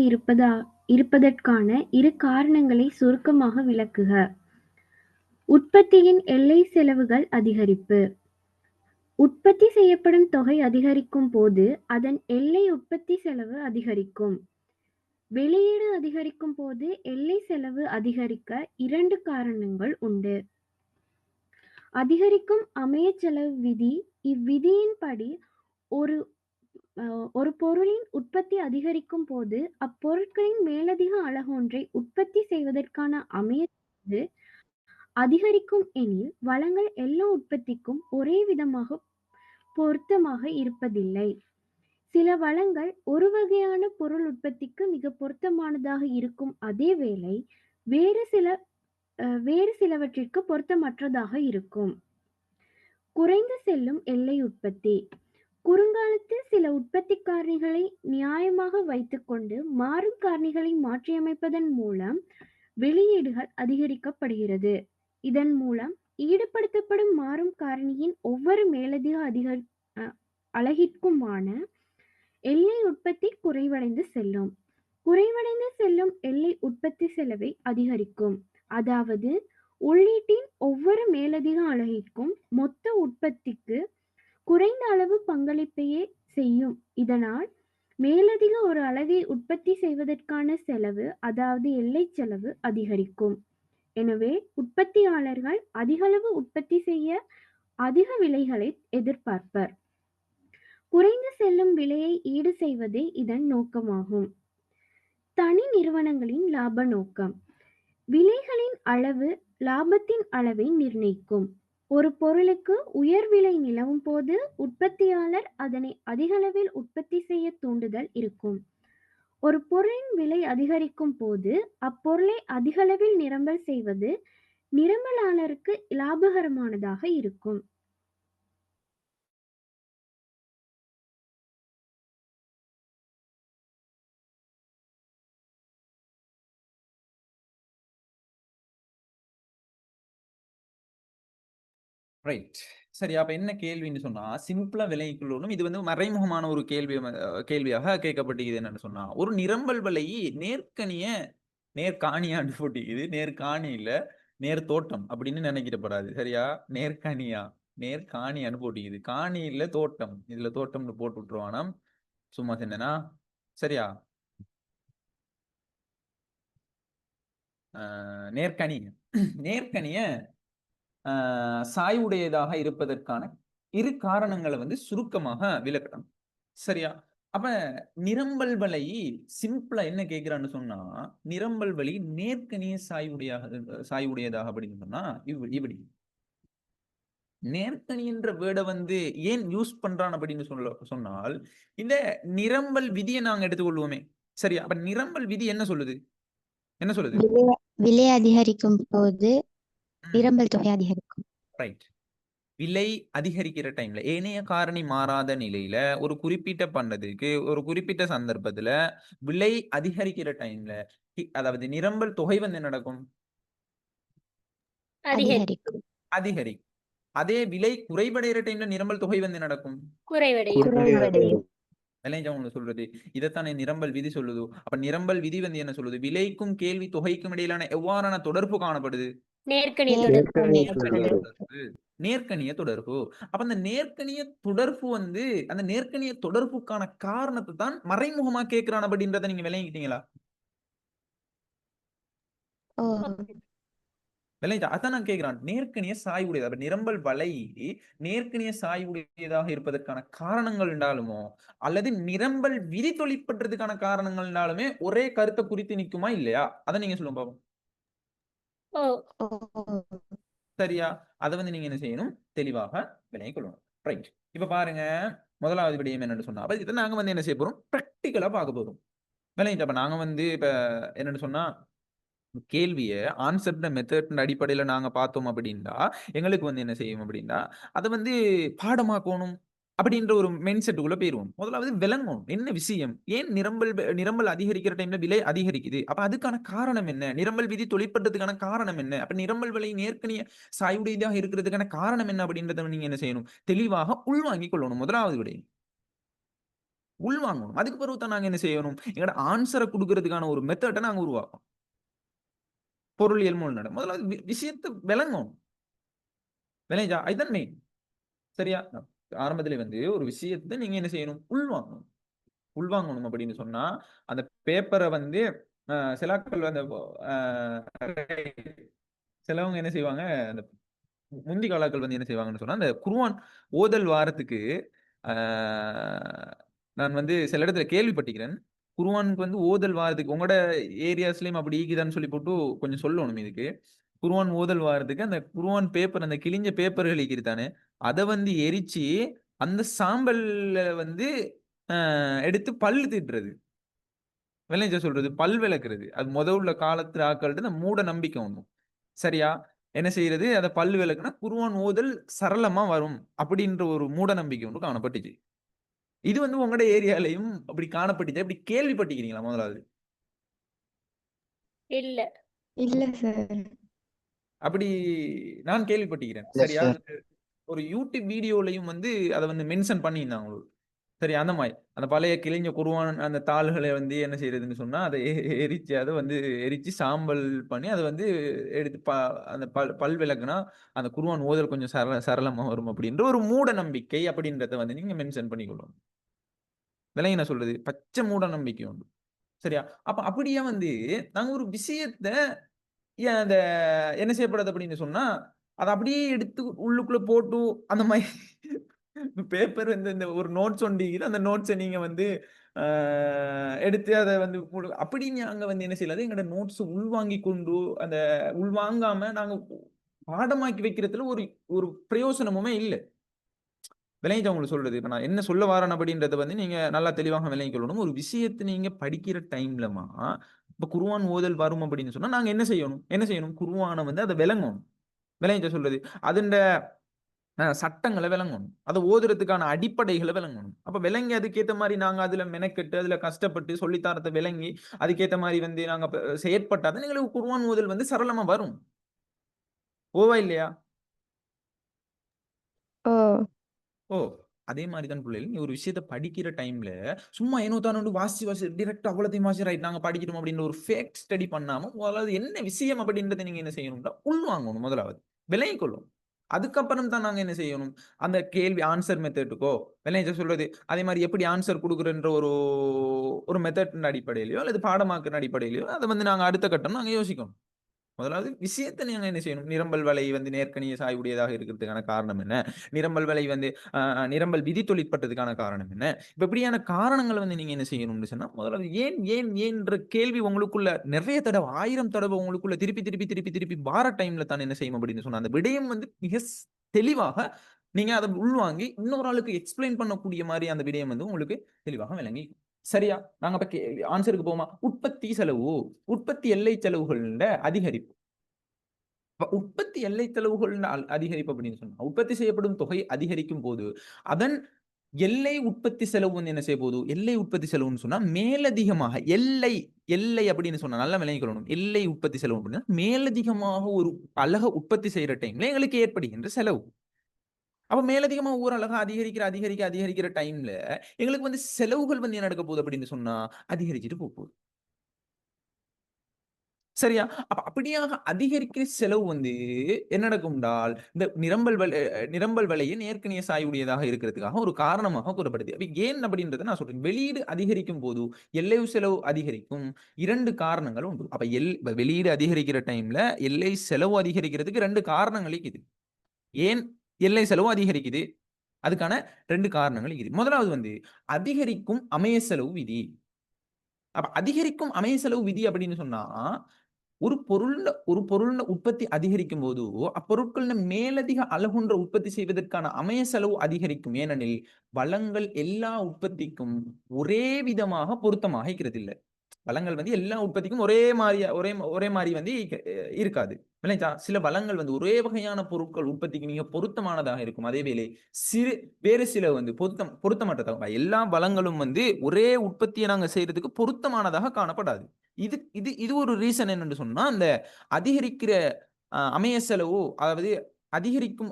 இருப்பதற்கான இரு காரணங்களை சுருக்கமாக விளக்குக. உற்பத்தியின் எல்லை செலவுகள் அதிகரிப்பு. உற்பத்தி செய்யப்படும் தொகை அதிகரிக்கும் போது அதன் எல்லை உற்பத்தி செலவு அதிகரிக்கும். வெளியீடு அதிகரிக்கும் போது எல்லை செலவு அதிகரிக்க 2 காரணங்கள் உண்டு. அதிகரிக்கும் அமைய செலவு விதி. இவ்விதியின்படி ஒரு பொருளின் உற்பத்தி அதிகரிக்கும் போது அப்பொருட்களின் மேலதிக அலகொன்றை உற்பத்தி செய்வதற்கான அமைய செலவு அதிகரிக்கும் எனில் வளங்கள் எல்லா உற்பத்திக்கும் ஒரே விதமாக பொருத்தமாக இருப்பதில்லை. சில வளங்கள் ஒரு வகையான பொருள் உற்பத்திக்கு மிக பொருத்தமானதாக இருக்கும் அதேவேளை வேறு சிலவற்றிற்கு பொருத்தமற்றதாக இருக்கும். குறைந்து செல்லும் எல்லை உற்பத்தி. குறுங்காலத்தில் சில உற்பத்தி காரணிகளை நியாயமாக வைத்துக்கொண்டு மாறும் காரணிகளை மாற்றியமைப்பதன் மூலம் வெளியீடுகள் அதிகரிக்கப்படுகிறது. இதன் மூலம் ஈடுபடுத்தப்படும் மாறும் காரணியின் ஒவ்வொரு மேலதிக அலகிற்குமான எல்லை உற்பத்தி குறைவடைந்து செல்லும். குறைவடைந்து செல்லும் எல்லை உற்பத்தி செலவை அதிகரிக்கும். அதாவது உள்ளீட்டின் ஒவ்வொரு மேலதிக அலகிற்கும் மொத்த உற்பத்திக்கு குறைந்த அளவு பங்களிப்பையே செய்யும். இதனால் மேலதிக ஒரு அலகை உற்பத்தி செய்வதற்கான செலவு அதாவது எல்லை செலவு அதிகரிக்கும். எனவே உற்பத்தியாளர்கள் அதிகளவு உற்பத்தி செய்ய அதிக விலைகளை எதிர்பார்ப்பர். குறைந்து செல்லும் விலையை ஈடு செய்வதே இதன் நோக்கமாகும். தனி நிறுவனங்களின் லாப நோக்கம். விலைகளின் அளவு லாபத்தின் அளவை நிர்ணயிக்கும். ஒரு பொருளுக்கு உயர் விலை நிலவும் போது உற்பத்தியாளர் அதனை அதிகளவில் உற்பத்தி செய்ய தூண்டுதல் இருக்கும். ஒரு பொருளின் விலை அதிகரிக்கும் போது அப்பொருளை அதிகளவில் நிரம்பல் செய்வது நிரம்பலாளருக்கு லாபகரமானதாக இருக்கும். ரைட். சரி, அப்ப என்ன கேள்வின்னு சொன்னா, சிம்பிளா விளங்கிக்கொள்ளணும். இது வந்து மறைமுகமான ஒரு கேள்வியாக கேட்கப்பட்டிருக்குது. என்னன்னு சொன்னா, ஒரு நிரம்பல் வலை நேர்காணியான்னு போட்டிக்குது. நேர்காணி இல்ல, நேர் தோட்டம் அப்படின்னு நினைக்கப்படாது. சரியா? நேர்காணியான்னு போட்டிக்குது. காணி இல்ல, தோட்டம். இதுல தோட்டம்னு போட்டு விட்டுருவானாம். சும்மா சொன்னேனா? சரியா? நேர்கணிய சாய்வுடையதாக இருப்பதற்கான இரு காரணங்களை வந்து சுருக்கமாக விளக்கணும். சரியா? அப்ப நிரம்பல் வலை சிம்பிளா என்ன கேட்கிறான்னு சொன்னா, நிரம்பல் வழி நேர்கணிய சாய்வுடையதாக அப்படின்னு சொன்னா இப்படி நேர்கணி என்ற வேர்டை வந்து ஏன் யூஸ் பண்றான் அப்படின்னு சொன்னால், இந்த நிரம்பல் விதியை நாங்க எடுத்துக்கொள்வோமே. சரியா? அப்ப நிரம்பல் விதி என்ன சொல்லுது? விலை அதிகரிக்கும் போது நிரம்பல் தொகை அதிகரிக்கும். ரைட். விலை அதிகரிக்கிற டைம்ல ஏனைய காரணி மாறாத நிலையில ஒரு குறிப்பிட்ட பண்டத்துக்கு ஒரு குறிப்பிட்ட சந்தர்ப்பத்துல விலை அதிகரிக்கிற டைம்ல அதாவது நிரம்பல் தொகை வந்து என்ன நடக்கும்? அதிகரிக்கும். அதிகரிக்கும். அதே விலை குறைவடைகிற டைம்ல நிரம்பல் தொகை வந்து நடக்கும்? குறைவடையும். சொல்றது இதைத்தானே நிரம்பல் விதி சொல்லுது. அப்ப நிரம்பல் விதி வந்து என்ன சொல்லுது? விலைக்கும் கேள்வி தொகைக்கும் இடையிலான எவ்வாறான தொடர்பு காணப்படுது? நேர்கணிய தொடர்பு. அப்ப அந்த நேர்கணிய தொடர்பு வந்து அந்த நேர்கணிய தொடர்புக்கான காரணத்தை தான் மறைமுகமா கேட்கிறான் அப்படின்றத நீங்க விளங்கிட்டீங்களா? விளைஞ்சா அதான் நான் கேட்கிறான். நேர்கணிய சாய்வுடையது. அப்ப நிரம்பல் வலை நேர்கணிய சாய்வுடையதாக இருப்பதற்கான காரணங்கள் என்றாலுமோ அல்லது நிரம்பல் விதி தொழிற்படுறதுக்கான காரணங்கள் என்றாலுமே ஒரே கருத்தை குறித்து நிக்குமா இல்லையா? அதை நீங்க சொல்லுங்க பாப்போம். சரியா? அதை வந்து நீங்க என்ன செய்யணும்? தெளிவாக விளங்கிக் கொள்ளணும். ரைட். இப்ப பாருங்க, முதலாவது விடயம் என்னன்னு சொன்னா, அப்ப இதை நாங்க வந்து என்ன செய்ய போறோம்? பிராக்டிகலா பார்க்க போறோம். விளங்கிட்டு அப்ப நாங்க வந்து இப்ப என்னன்னு சொன்னா, கேள்விய ஆன்சர் மெத்தட் அடிப்படையில நாங்க பார்த்தோம் அப்படின்னா எங்களுக்கு வந்து என்ன செய்யும் அப்படின்னா அதை வந்து பாடமாக்கணும் அப்படின்ற ஒரு மெயின் செட்டுக்குள்ள போயிருவோம். முதலாவது விளங்கணும் என்ன விஷயம், ஏன் நிரம்பல் அதிகரிக்கிற டைம்ல விலை அதிகரிக்குது, அப்ப அதுக்கான காரணம் என்ன, நிரம்பல் விதி தொழிற்பட்டதுக்கான காரணம் என்ன, அப்ப நிரம்பல் விலை நேர்கணிய சாய்வுடையதாக இருக்கிறதுக்கான காரணம் என்ன அப்படின்றத நீங்க என்ன செய்யணும்? தெளிவாக உள்வாங்கிக் கொள்ளணும். முதலாவது விடை உள்வாங்கணும். அதுக்கு பிறகு தான் நாங்க என்ன செய்யணும்? எங்களோட ஆன்சரை கொடுக்கறதுக்கான ஒரு மெத்தடை நாங்க உருவாக்கணும். பொருளியல் மூலம் நட முதல்ல விஷயத்தை விளங்கும். விளைஞ்சா இதுதான் மெயின். சரியா? ஆரம்பத்துல வந்து ஒரு விஷயத்தை நீங்க என்ன செய்யணும்? உள்வாங்கணும் அப்படின்னு சொன்னா அந்த பேப்பரை வந்து சிலாக்கள் அந்த சிலவங்க என்ன செய்வாங்க, அந்த முந்தி காலாக்கள் வந்து என்ன செய்வாங்கன்னு சொன்னா அந்த குர்ஆன் ஓதல் வாரத்துக்கு நான் வந்து சில இடத்துல கேள்விப்பட்டிருக்கிறேன். குர்ஆனுக்கு வந்து ஓதல் வாரத்துக்கு உங்களோட ஏரியாஸ்லயும் அப்படி ஈக்குதான்னு சொல்லி போட்டு கொஞ்சம் சொல்லணும். இதுக்கு குர்ஆன் ஓதல் வாரத்துக்கு அந்த குர்ஆன் பேப்பர் அந்த கிழிஞ்ச பேப்பர்கள் இருக்கிறதானே அதை வந்து எரிச்சு அந்த சாம்பல்ல வந்து எடுத்து பல்லு தீட்டுறது. விளைஞ்ச சொல்றது பல் விளக்குறது. அது உள்ள காலத்து ஆக்கள்கிட்ட இந்த மூட நம்பிக்கை ஒண்ணும். சரியா? என்ன செய்யறது? அதை பல் விளக்குனா குர்ஆன் ஓதல் சரளமா வரும் அப்படின்ற ஒரு மூட நம்பிக்கை ஒன்று காணப்பட்டுச்சு. இது வந்து உங்களோட ஏரியாலையும் அப்படி காணப்பட்டுச்சு, அப்படி கேள்விப்பட்டிருக்கீங்களா? முதலாவது இல்ல சார். அப்படி நான் கேள்விப்பட்டிருக்கிறேன். சரியா? ஒரு யூடியூப் வீடியோலையும் வந்து அதை வந்து மென்ஷன் பண்ணியிருந்தாங்க. சரி, அந்த மாதிரி அந்த பழைய கிழிஞ்ச குர்ஆன் அந்த தாள்களை வந்து என்ன செய்யறதுன்னு சொன்னா அதை எரிச்சு அதை வந்து எரிச்சு சாம்பல் பண்ணி அதை வந்து எடுத்து அந்த பல் விளக்குனா அந்த குர்ஆன் ஓதல் கொஞ்சம் சரளமா வரும் அப்படின்ற ஒரு மூட நம்பிக்கை அப்படின்றத வந்து நீங்க மென்ஷன் பண்ணிக்கொள்ளணும். விலை என்ன சொல்றது? பச்சை மூட நம்பிக்கை உண்டு. சரியா? அப்ப அப்படியே வந்து நாங்க ஒரு விஷயத்த அந்த என்ன செய்யப்படுது அப்படின்னு சொன்னா அதை அப்படியே எடுத்து உள்ளுக்குள்ள போட்டு அந்த மாதிரி பேப்பர் வந்து இந்த ஒரு நோட்ஸ் ஒண்டி அந்த நோட்ஸை நீங்க வந்து எடுத்து அதை வந்து அப்படி நாங்க வந்து என்ன செய்யலாது எங்களோட நோட்ஸ் உள்வாங்கி கொண்டு அந்த உள்வாங்காம நாங்க பாடமாக்கி வைக்கிறதுல ஒரு ஒரு பிரயோசனமுமே இல்லை. விளங்கிட்டு உங்களுக்கு சொல்றது இப்ப நான் என்ன சொல்ல வரேன் அப்படின்றத வந்து நீங்க நல்லா தெளிவாக விளங்கி கொள்ளணும். ஒரு விஷயத்தை நீங்க படிக்கிற டைம்லமா இப்ப குர்ஆன் ஓதல் வரும் அப்படின்னு சொன்னா நாங்க என்ன செய்யணும் குர்ஆனை வந்து அதை விளங்கணும். விளங்கிட்ட சொல்றது அதுண்ட சட்டங்களை விளங்கணும். அதை ஓதுறதுக்கான அடிப்படைகளை விளங்கணும். அப்ப விளங்கி அதுக்கேத்த மாதிரி நாங்க அதுல மெனக்கெட்டு அதுல கஷ்டப்பட்டு சொல்லித்தாரத்தை விளங்கி அதுக்கேத்த மாதிரி வந்து நாங்க செயற்பட்டாதான் எங்களுக்கு குர்ஆன் ஓதல் வந்து சரளமா வரும். ஓவா இல்லையா? ஓ ஓ அதே மாதிரி தான் பிள்ளைகள் நீ ஒரு விஷயத்த படிக்கிற டைம்ல சும்மா ஏனோ தானே வாசி டிரெக்ட் அவ்வளோத்தையும் வாசி ரைட் நாங்க படிக்கிறோம் அப்படின்ற ஒரு ஃபேக் ஸ்டடி பண்ணாம முதலாவது என்ன விஷயம் அப்படின்றத நீங்க என்ன செய்யணும்னா உள்வாங்கணும். முதலாவது விளங்கிக் கொள்ளும். அதுக்கப்புறம் தான் நாங்க என்ன செய்யணும் அந்த கேள்வி ஆன்சர் மெத்தட்டுக்கோ விளையாட சொல்றது அதே மாதிரி எப்படி ஆன்சர் கொடுக்குறன்ற ஒரு ஒரு மெத்தட் அடிப்படையிலையோ அல்லது பாடமாக்கிற அடிப்படையிலையோ அதை வந்து நாங்க அடுத்த கட்டம் நாங்க யோசிக்கணும். முதலாவது விஷயத்தை நீங்க என்ன செய்யணும் நிரம்பல் வலை வந்து நேர்கணிய சாய்வுடையதாக இருக்கிறதுக்கான காரணம் என்ன, நிரம்பல் வலை வந்து நிரம்பல் விதி தொழிற்பட்டதுக்கான காரணம் என்ன, இப்ப இப்படியான காரணங்களை வந்து நீங்க என்ன செய்யணும்னு சொன்னா முதலாவது ஏன் ஏன் ஏன்ற கேள்வி உங்களுக்குள்ள நிறைய தடவை 1000 தடவை உங்களுக்குள்ள திருப்பி திருப்பி திருப்பி திருப்பி வார டைம்ல தான் என்ன செய்யணும் அப்படின்னு சொன்னா அந்த விடயம் வந்து மிக தெளிவாக நீங்க அதை உள்வாங்கி இன்னொரு ஆளுக்கு எக்ஸ்பிளைன் பண்ணக்கூடிய மாதிரி அந்த விடயம் வந்து உங்களுக்கு தெளிவாக விளங்கி. சரியா? நாங்க இப்ப ஆன்சருக்கு போமா. உற்பத்தி செலவு, உற்பத்தி எல்லை செலவுகள் அதிகரிப்பு. உற்பத்தி எல்லை செலவுகள் அதிகரிப்பு அப்படின்னு சொன்னா உற்பத்தி செய்யப்படும் தொகை அதிகரிக்கும் போது அதன் எல்லை உற்பத்தி செலவு வந்து என்ன செய்ய போகுது எல்லை உற்பத்தி செலவுன்னு சொன்னா மேலதிகமாக எல்லை எல்லை அப்படின்னு சொன்னா நல்லா விளங்கிக்கொள்ளணும். எல்லை உற்பத்தி செலவு அப்படின்னா மேலதிகமாக ஒரு அழக உற்பத்தி செய்யற டைம்ல எங்களுக்கு ஏற்படுகின்ற செலவு. அப்ப மேலதிகமா ஒவ்வொரு அழகா அதிகரிக்கிற டைம்ல எங்களுக்கு வந்து செலவுகள் வந்து என்ன நடக்க போகுது அப்படின்னு சொன்னா அதிகரிச்சுட்டு போகுது. சரியா? அப்ப அப்படியாக அதிகரிக்கிற செலவு வந்து என்ன நடக்கும்டால் இந்த நிரம்பல் வலையின் ஏற்கனவே சாய்வுடையதாக இருக்கிறதுக்காக ஒரு காரணமாக கூறப்படுது. அப்ப ஏன் அப்படின்றத நான் சொல்றேன். வெளியீடு அதிகரிக்கும் போது எல்லை செலவு அதிகரிக்கும். 2 காரணங்கள் உண்டு. அப்ப வெளியீடு அதிகரிக்கிற டைம்ல எல்லை செலவு அதிகரிக்கிறதுக்கு 2 காரணங்கள் இருக்குது. ஏன் எல்லை செலவு அதிகரிக்குது? அதுக்கான 2 காரணங்கள் இருக்குது. முதலாவது வந்து அதிகரிக்கும் அமைய செலவு விதி. அப்ப அதிகரிக்கும் அமைய செலவு விதி அப்படின்னு சொன்னா ஒரு பொருள்ல உற்பத்தி அதிகரிக்கும் போது அப்பொருட்கள் மேலதிக அழகுன்ற உற்பத்தி செய்வதற்கான அமைய செலவு அதிகரிக்கும். ஏனெனில் வளங்கள் எல்லா உற்பத்திக்கும் ஒரே விதமாக பொருத்தமாக இருக்கிறது இல்லை. வளங்கள் வந்து எல்லா உற்பத்திக்கும் ஒரே மாதிரி வந்து இருக்காது. சில வளங்கள் வந்து ஒரே வகையான பொருட்கள் உற்பத்திக்கு மிக பொருத்தமானதாக இருக்கும். அதே வேளை வேறு சில வந்து பொருத்தமற்றதாக எல்லா வளங்களும் வந்து ஒரே உற்பத்தியை நாங்க செய்யறதுக்கு பொருத்தமானதாக காணப்படாது. இது ஒரு ரீசன் என்னன்னு சொன்னா அந்த அதிகரிக்கிற அமைய செலவு அதாவது அதிகரிக்கும்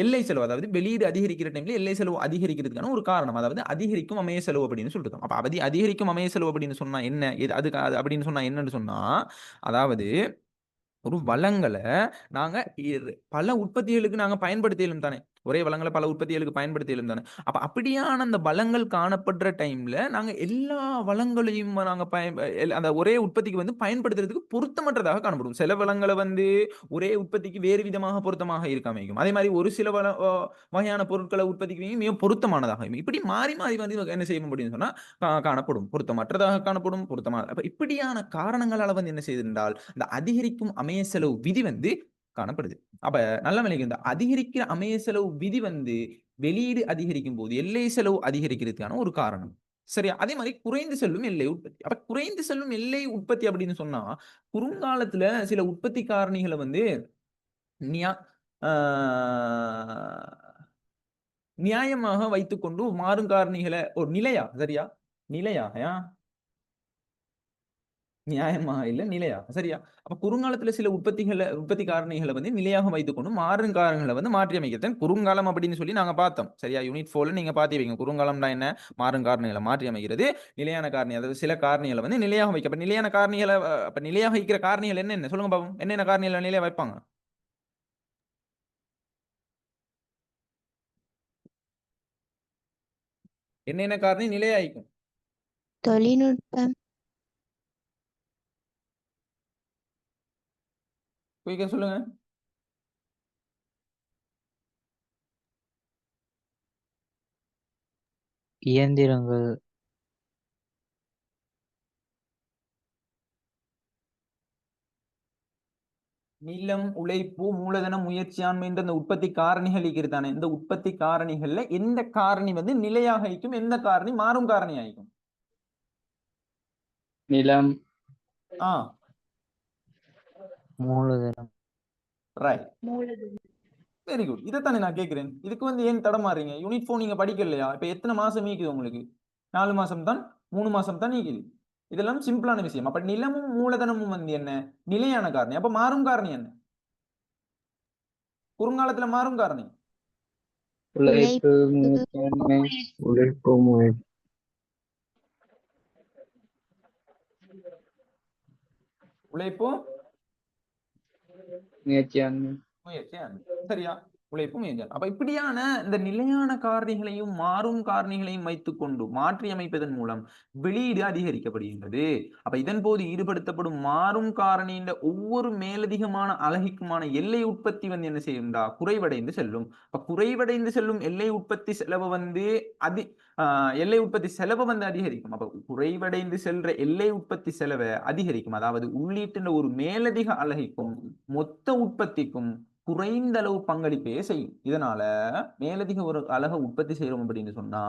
எல்லை செலவு அதாவது வெளியீடு அதிகரிக்கிற டைம்ல எல்லை செலவு அதிகரிக்கிறதுக்கான ஒரு காரணம். அதாவது அதிகரிக்கும் அமைய செலவு அப்படின்னு சொல்லிட்டு அப்ப அதிகரிக்கும் அமைய செலவு அப்படின்னு சொன்னா என்ன அதுக்கு அப்படின்னு சொன்னா என்னன்னு சொன்னா அதாவது ஒரு வளங்களை நாங்க பல உற்பத்திகளுக்கு நாங்க பயன்படுத்தியும் தானே ஒரே வளங்களை பல உற்பத்திகளுக்கு பயன்படுத்தியும் தானே. அப்ப அப்படியான அந்த வளங்கள் காணப்படுற டைம்ல நாங்க எல்லா வளங்களையும் நாங்க அந்த ஒரே உற்பத்திக்கு வந்து பயன்படுத்துறதுக்கு பொருத்தமற்றதாக காணப்படும். சில வளங்களை வந்து ஒரே உற்பத்திக்கு வேறு விதமாக பொருத்தமாக இருக்காமைக்கும். அதே மாதிரி ஒரு சில வகையான பொருட்களை உற்பத்திக்கு மிக பொருத்தமானதாக இப்படி மாறி மாறி வந்து என்ன செய்ய முடியும் சொன்னா காணப்படும். பொருத்தமற்றதாக காணப்படும் பொருத்தமாக. அப்ப இப்படியான காரணங்களால வந்து என்ன செய்திருந்தால் இந்த அதிகரிக்கும் அமைய செலவு விதி வந்து காணப்படுது. அப்ப நல்ல விலைக்கு இந்த அதிகரிக்கிற அமைய செலவு விதி வந்து வெளியீடு அதிகரிக்கும் போது எல்லை செலவு அதிகரிக்கிறதுக்கான ஒரு காரணம். சரியா? அதே மாதிரி குறைந்து செல்லும் எல்லை உற்பத்தி. அப்ப குறைந்து செல்லும் எல்லை உற்பத்தி அப்படின்னு சொன்னா குறுங்காலத்துல சில உற்பத்தி காரணிகளை வந்து நியாயமாக வைத்துக்கொண்டு மாறும் காரணிகளை ஒரு நிலையா சரியா நிலையா நியாயமா இல்ல நிலையா சரியா? அப்ப குறுங்காலத்துல சில உற்பத்தி காரணிகளை வந்து நிலையாக வைத்துக்கொண்டு மாறும் காரணிகளை வந்து மாற்றி அமைக்கிறது குறுங்காலம் அப்படின்னு சொல்லி நாங்க பார்த்தோம். சரியா? யூனிட் 4 நீங்க பாத்தி வைங்க. குறுங்காலம்னா என்ன? மாறும் காரணிகளை மாற்றி அமைக்கிறது. நிலையான காரணி அதாவது சில காரணிகளை வந்து நிலையாக வைக்க. அப்ப நிலையான காரணிகளை அப்ப நிலையாக வைக்கிற காரணிகள் என்ன சொல்லுங்க பாப்போம். என்னென்ன காரணிகளை நிலையா வைப்பாங்க? என்னென்ன காரணி நிலையாயிக்கும்? தொழில்நுட்பம் குயிக்கா சொல்லுங்க. இயந்திரங்கள், நிலம், உழைப்பு, மூலதனம், முயற்சியாண்மை என்ற இந்த உற்பத்தி காரணிகள் இருக்கிறதானே, இந்த உற்பத்தி காரணிகள்ல எந்த காரணி வந்து நிலையாக இருக்கும், எந்த காரணி மாறும் காரணி ஆயிக்கும்? நிலம், ஆ மூலதனம். Right, very good. இதைத்தானே நான் கேட்கிறேன். இதுக்கு வந்து ஏன் தடமாறீங்க? யூனிட் 4 நீங்க படிக்கலையா? இப்ப எத்தனை மாசம் நீக்குது உங்களுக்கு? 4 மாசம் தான், 3 மாசம் தான் நீக்குது. இதெல்லாம் சிம்பிளான விஷயம். அப்ப நிலமும் மூலதனமும் வந்து என்ன? நிலையான காரணி. அப்ப மாறும் காரணி என்ன? குறுங்காலத்துல மாறும் காரணி உழைப்பு, முயற்சியாண்மை. உழைப்பு முயற்சி உழைப்பு, முயற்சியாண்மை. முயற்சியாண்மை. சரியா? உழைப்பு, முயற்சி. அப்ப இப்படியான இந்த நிலையான காரணிகளையும் மாறும் காரணிகளையும் வைத்துக்கொண்டு மாற்றி அமைப்பதன் மூலம் வெளியீடு அதிகரிக்கப்படுகின்றது. அப்ப இதன் போது ஈடுபடுத்தப்படும் மாறும் காரணியின் ஒவ்வொரு மேலதிகமான அலகிக்குமான எல்லை உற்பத்தி வந்து என்ன செய்யும்டா? குறைவடைந்து செல்லும். அப்ப குறைவடைந்து செல்லும் எல்லை உற்பத்தி செலவு வந்து எல்லை உற்பத்தி செலவு வந்து அதிகரிக்கும். அப்ப குறைவடைந்து செல்ற எல்லை உற்பத்தி செலவை அதிகரிக்கும். அதாவது உள்ளீட்டின் ஒரு மேலதிக அலகிக்கும் மொத்த உற்பத்திக்கும் குறைந்த அளவு பங்களிப்பே செய்யும். இதனால மேலதிக ஒரு அலகை உற்பத்தி செய்யறோம் அப்படின்னு சொன்னா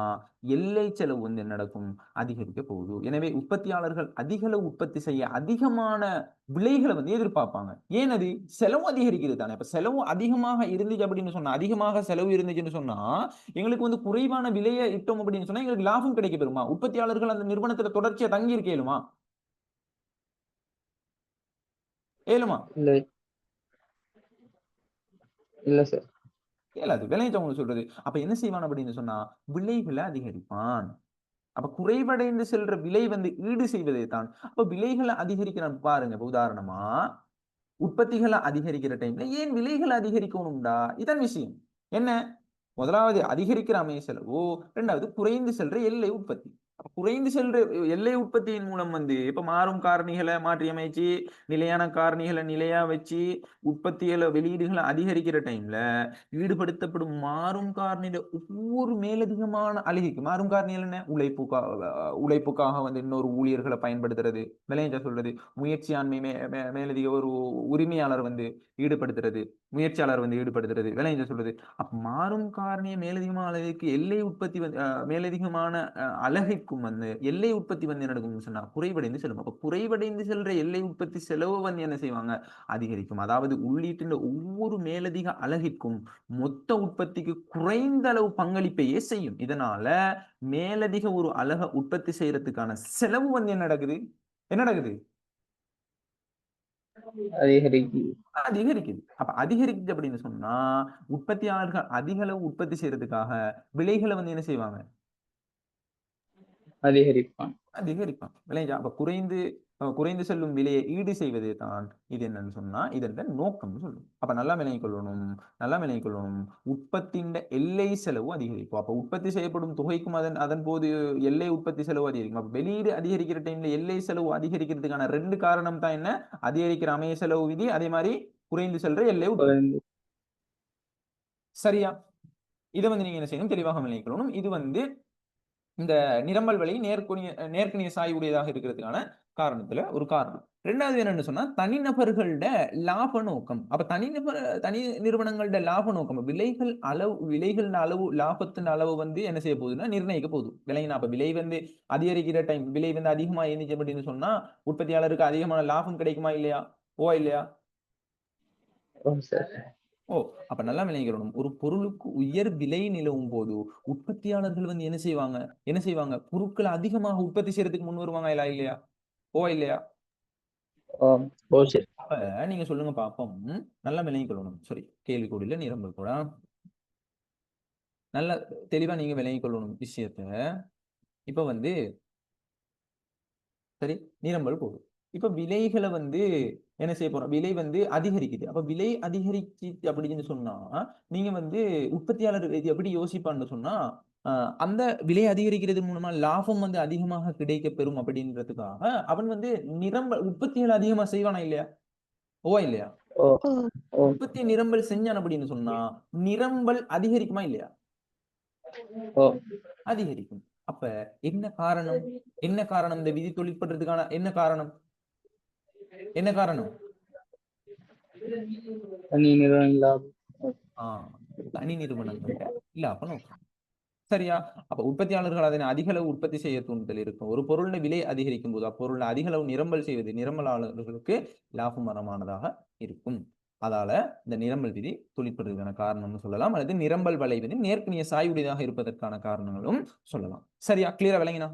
எல்லை செலவு வந்து என்ன நடக்கும்? அதிகரிக்க போகுது. எனவே உற்பத்தியாளர்கள் அதிக அளவு உற்பத்தி செய்ய அதிகமான விலைகளை வந்து எதிர்பார்ப்பாங்க. ஏன் அது செலவு அதிகரிக்கிறது தானே. இப்ப செலவு அதிகமாக இருந்துச்சு அப்படின்னு சொன்னா, அதிகமாக செலவு இருந்துச்சுன்னு சொன்னா எங்களுக்கு வந்து குறைவான விலையை இட்டோம் அப்படின்னு சொன்னா எங்களுக்கு லாபம் கிடைக்க பெறுமா? உற்பத்தியாளர்கள் அந்த நிறுவனத்துல தொடர்ச்சியா தங்கி இருக்க இயலுமா? ஏழுமா? இல்லை, இல்ல சார். இயலாது. விளைச்சவங்க சொல்றது. அப்ப என்ன செய்வான் அப்படின்னு சொன்னா விலைகளை அதிகரிப்பான். அப்ப குறைவடைந்து செல்ற விலை வந்து ஈடு செய்வதை தான். அப்ப விலைகளை அதிகரிக்கிறான் பாருங்க. இப்ப உதாரணமா உற்பத்திகளை அதிகரிக்கிற டைம்ல ஏன் விலைகளை அதிகரிக்கணும்டா? இதான் விஷயம். என்ன? முதலாவது அதிகரிக்கிற அமைய செலவு, இரண்டாவது குறைந்து செல்ற எல்லை உற்பத்தி. குறைந்து செல்ற எல்லை உற்பத்தியின் மூலம் வந்து இப்ப மாறும் காரணிகளை மாற்றி அமைச்சு நிலையான காரணிகளை நிலையா வச்சு உற்பத்தியில வெளியீடுகளை அதிகரிக்கிற டைம்ல ஈடுபடுத்தப்படும் மாறும் காரணியில ஒவ்வொரு மேலதிகமான அழகிக்கு மாறும் காரணிகள் என்ன? உழைப்புக்காக வந்து இன்னொரு ஊழியர்களை பயன்படுத்துறது, விளையாஞ்ச சொல்றது, முயற்சியாண்மை மேலதிக ஒரு உரிமையாளர் வந்து ஈடுபடுத்துறது, முயற்சியாளர் வந்து ஈடுபடுத்துறது, விளையாஞ்ச சொல்றது. அப்ப மாறும் காரணியை மேலதிகமான அளவுக்கு எல்லை உற்பத்தி வந்து மேலதிகமான அலகிற்கும் வந்து எல்லை உற்பத்தி வந்து என்ன நடக்கும்னு சொன்னா குறைவடைந்து செல்லும். அப்ப குறைவடைந்து செல்ற எல்லை உற்பத்தி செலவு வந்து என்ன செய்வாங்க? அதிகரிக்கும். அதாவது உள்ளீட்டின் ஒவ்வொரு மேலதிக அலகிற்கும் மொத்த உற்பத்திக்கு குறைந்த அளவு பங்களிப்பையே செய்யும். இதனால மேலதிக ஒரு அலகை உற்பத்தி செய்யறதுக்கான செலவு வந்து என்ன நடக்குது? என்ன நடக்குது? அதிகரிக்குது. அப்ப அதிகரிக்குது அப்படின்னு சொன்னா உற்பத்தியாளர்கள் அதிக அளவு உற்பத்தி செய்யறதுக்காக விலைகளை வந்து என்ன செய்வாங்க? அதிகரிப்பான். விளைஞ்சா அப்ப குறைந்து செல்லும் விலையை ஈடு செய்வதே தான் இது என்னன்னு சொன்னா இதன் நோக்கம்னு சொல்லும். அப்ப நல்லா விளங்கிக் கொள்ளணும். உற்பத்தியின் எல்லை செலவு அதிகரிக்கும். அப்ப உற்பத்தி செய்யப்படும் தொகைக்கும் அதன் போது எல்லை உற்பத்தி செலவு அதிகரிக்கும். அப்ப வெளியீடு அதிகரிக்கிற டைம்ல எல்லை செலவு அதிகரிக்கிறதுக்கான 2 காரணம் தான் என்ன? அதிகரிக்கிற அமைய செலவு விதி, அதே மாதிரி குறைந்து செல்ற எல்லை உற்பத்தி. சரியா? இதை வந்து நீங்க என்ன செய்யணும்? தெளிவாக விளங்கிக் கொள்ளணும். இது வந்து இந்த நிரம்பல் வழி நேர்க்குணிய சாய்வுடையதாக இருக்கிறதுக்கான காரணத்துல ஒரு காரணம். ரெண்டாவது என்னன்னு சொன்னா தனிநபர்களோட லாப நோக்கம். அப்ப தனி நிறுவனங்களோட லாப நோக்கம் விலைகள் அளவு லாபத்தின் அளவு வந்து என்ன செய்ய போகுதுன்னா நிர்ணயிக்க போகுது. விலைனா அப்ப விலை வந்து அதிகரிக்கிற டைம் விலை வந்து அதிகமா இருந்துச்சு அப்படின்னு சொன்னா உற்பத்தியாளருக்கு அதிகமான லாபம் கிடைக்குமா இல்லையா? இல்லையா? அப்ப நல்லா விளங்கிக்கணும். ஒரு பொருளுக்கு உயர் விலை நிலவும் போது உற்பத்தியாளர்கள் வந்து என்ன செய்வாங்க? பொருட்களை அதிகமாக உற்பத்தி செய்யறதுக்கு முன் வருவாங்க இல்லையா? இல்லையா? அப்ப நீங்க சொல்லுங்க பாப்போம். நல்லா விளங்கிக்கொள்ளணும். சரி, கேள்வி கூட இல்ல, நிரம்பல் கூட நல்ல தெளிவா நீங்க விளங்கிக்கொள்ளணும் விஷயத்த. இப்ப வந்து சரி, நிரம்பல் போடும். இப்ப விலைகளை வந்து என்ன செய்ய போறோம்? விலை வந்து அதிகரிக்குது. அப்ப விலை அதிகரிச்சு அப்படின்னு சொன்னா நீங்க வந்து உற்பத்தியாளர் எப்படி யோசிப்பான்னு சொன்னா அந்த விலை அதிகரிக்கிறது மூலமா லாபம் வந்து அதிகமாக கிடைக்க பெறும் அப்படின்றதுக்காக அவன் வந்து உற்பத்திகள் அதிகமா செய்வானா இல்லையா? இல்லையா? உற்பத்தி நிரம்பல் செஞ்சான் அப்படின்னு சொன்னா நிரம்பல் அதிகரிக்குமா இல்லையா? அதிகரிக்கும். அப்ப என்ன காரணம்? என்ன காரணம் இந்த விதி தொழிற்படுறதுக்கான என்ன காரணம்? என்ன காரணம்? தனி நிறுவனம் இல்லாத தனி நிறுவனங்கள்ட்ட இல்லாம நோக்கம். சரியா? அப்ப உற்பத்தியாளர்கள் அதனை அதிக அளவு உற்பத்தி செய்ய தூண்டுதல் இருக்கும். ஒரு பொருளின் விலை அதிகரிக்கும் போது அப்பொருள் அதிக அளவு நிரம்பல் செய்வது நிரம்பலாளர்களுக்கு லாபகரமானதாக இருக்கும். அதால இந்த நிரம்பல் விதி தொழிற்படுவதற்கான காரணம்னு சொல்லலாம், அல்லது நிரம்பல் வளைவது நேர்க்கணிய சாய்வுடையதாக இருப்பதற்கான காரணங்களும் சொல்லலாம். சரியா? கிளியரா விளங்கினா?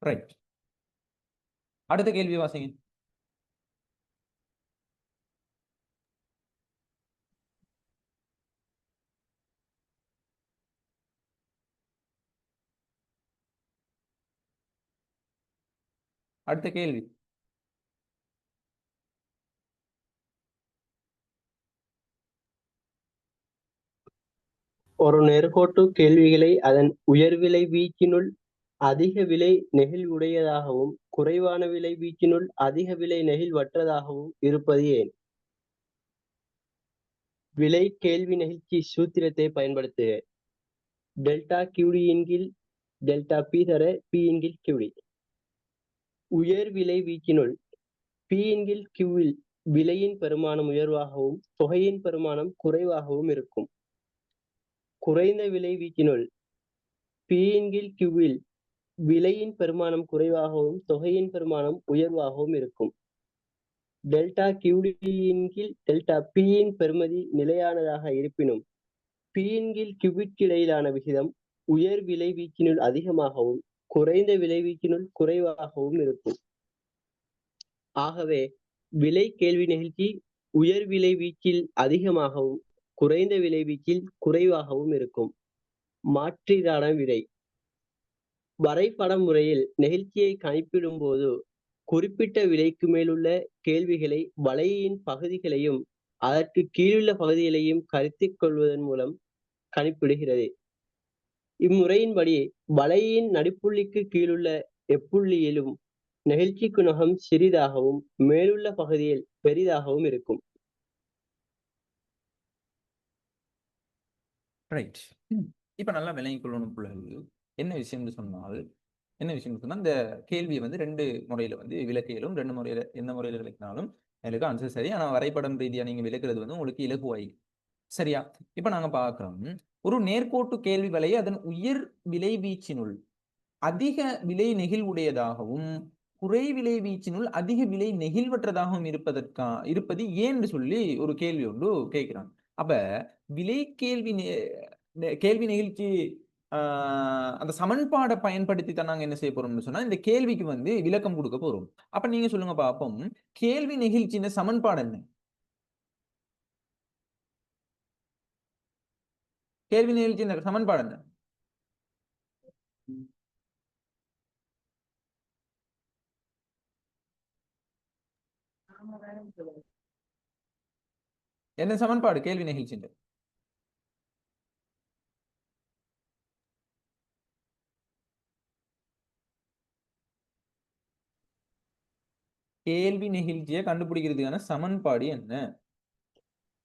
ரைட். அடுத்த கேள்வி வாசிங்க. அடுத்த கேள்வி. ஒரு நேர்கோட்டு கேள்விகளை அதன் உயர்விலை வீச்சினுள் அதிக விலை நெகிழ்வுடையதாகவும் குறைவான விலை வீச்சினுள் அதிக விலை நெகிழ்வற்றதாகவும் இருப்பது ஏன்? விலை கேள்வி நெகிழ்ச்சி சூத்திரத்தை பயன்படுத்துக. டெல்டா கியூடியின் கீழ் டெல்டா பி தர பியின் கீழ் கியூடி. உயர் விலை வீச்சினுள் பியின் கீழ் கியூவில் விலையின் பெருமானம் உயர்வாகவும் தொகையின் பெருமானம் குறைவாகவும் இருக்கும். குறைந்த விலை வீச்சினுள் பியின் கீழ் கியூவில் விலையின் பெருமானம் குறைவாகவும் தொகையின் பெருமானம் உயர்வாகவும் இருக்கும். டெல்டா கியூடியின் கீழ் டெல்டா பியின் பெறுமதி நிலையானதாக இருப்பினும் பியின் கீழ் கியூவிற்கு இடையிலான விகிதம் உயர் விலை வீச்சினுள் அதிகமாகவும் குறைந்த விலை வீச்சினுள் குறைவாகவும் இருக்கும். ஆகவே விலை கேள்வி நெகிழ்ச்சி உயர் விலை வீச்சில் அதிகமாகவும் குறைந்த விலை வீச்சில் குறைவாகவும் இருக்கும். மாற்றீடான விடை. வரைபட முறையில் நெகிழ்ச்சியை கணிப்பிடும் போது குறிப்பிட்ட விலைக்கு மேலுள்ள கேள்விகளை வளையின் பகுதிகளையும் அதற்கு கீழுள்ள பகுதிகளையும் கருத்தில் கொள்வதன் மூலம் கணிப்பிடுகிறது. இம்முறையின்படி வளையின் நடுப்புள்ளிக்கு கீழுள்ள எப்புள்ளியிலும் நெகிழ்ச்சி குணகம் சிறிதாகவும் மேலுள்ள பகுதியில் பெரிதாகவும் இருக்கும். ரைட். இப்ப நல்லா விளங்கிக் கொள்ளணும் பிள்ளைகள். என்ன விஷயம்னு சொன்னால் இந்த கேள்வியை வந்து 2 முறையில வந்து விளக்க இயலும். 2 முறையில எந்த முறையில விளக்கினாலும் எனக்கு ஆன்சர் சரி. ஆனா வரைபடம் ரீதியா நீங்க விளக்குறது வந்து உங்களுக்கு இலகுவாய். சரியா? இப்ப நாங்க பார்க்கிறோம், ஒரு நேர்கோட்டு கேள்வி வலையை அதன் உயர் விலை வீச்சினுள் அதிக விலை நெகிழ்வுடையதாகவும் குறை விலை வீச்சினுள் அதிக விலை நெகிழ்வற்றதாகவும் இருப்பது ஏன்னு சொல்லி ஒரு கேள்வி ஒன்று கேட்கிறாங்க. அப்ப விலை கேள்வி நெகிழ்ச்சி அந்த சமன்பாடை பயன்படுத்தி தான் நாங்க என்ன செய்ய போறோம்னு சொன்னா இந்த கேள்விக்கு வந்து விளக்கம் கொடுக்க போறோம். அப்ப நீங்க சொல்லுங்க பாப்போம், கேள்வி நெகிழ்ச்சியின் சமன்பாடு என்ன? கேள்வி நெகிழ்ச்சியின் சமன்பாடு என்ன? என்ன சமன்பாடு கேள்வி நெகிழ்ச்சியின்? கேள்வி நெகிழ்ச்சியை கண்டுபிடிக்கிறதுக்கான சமன்பாடு என்ன?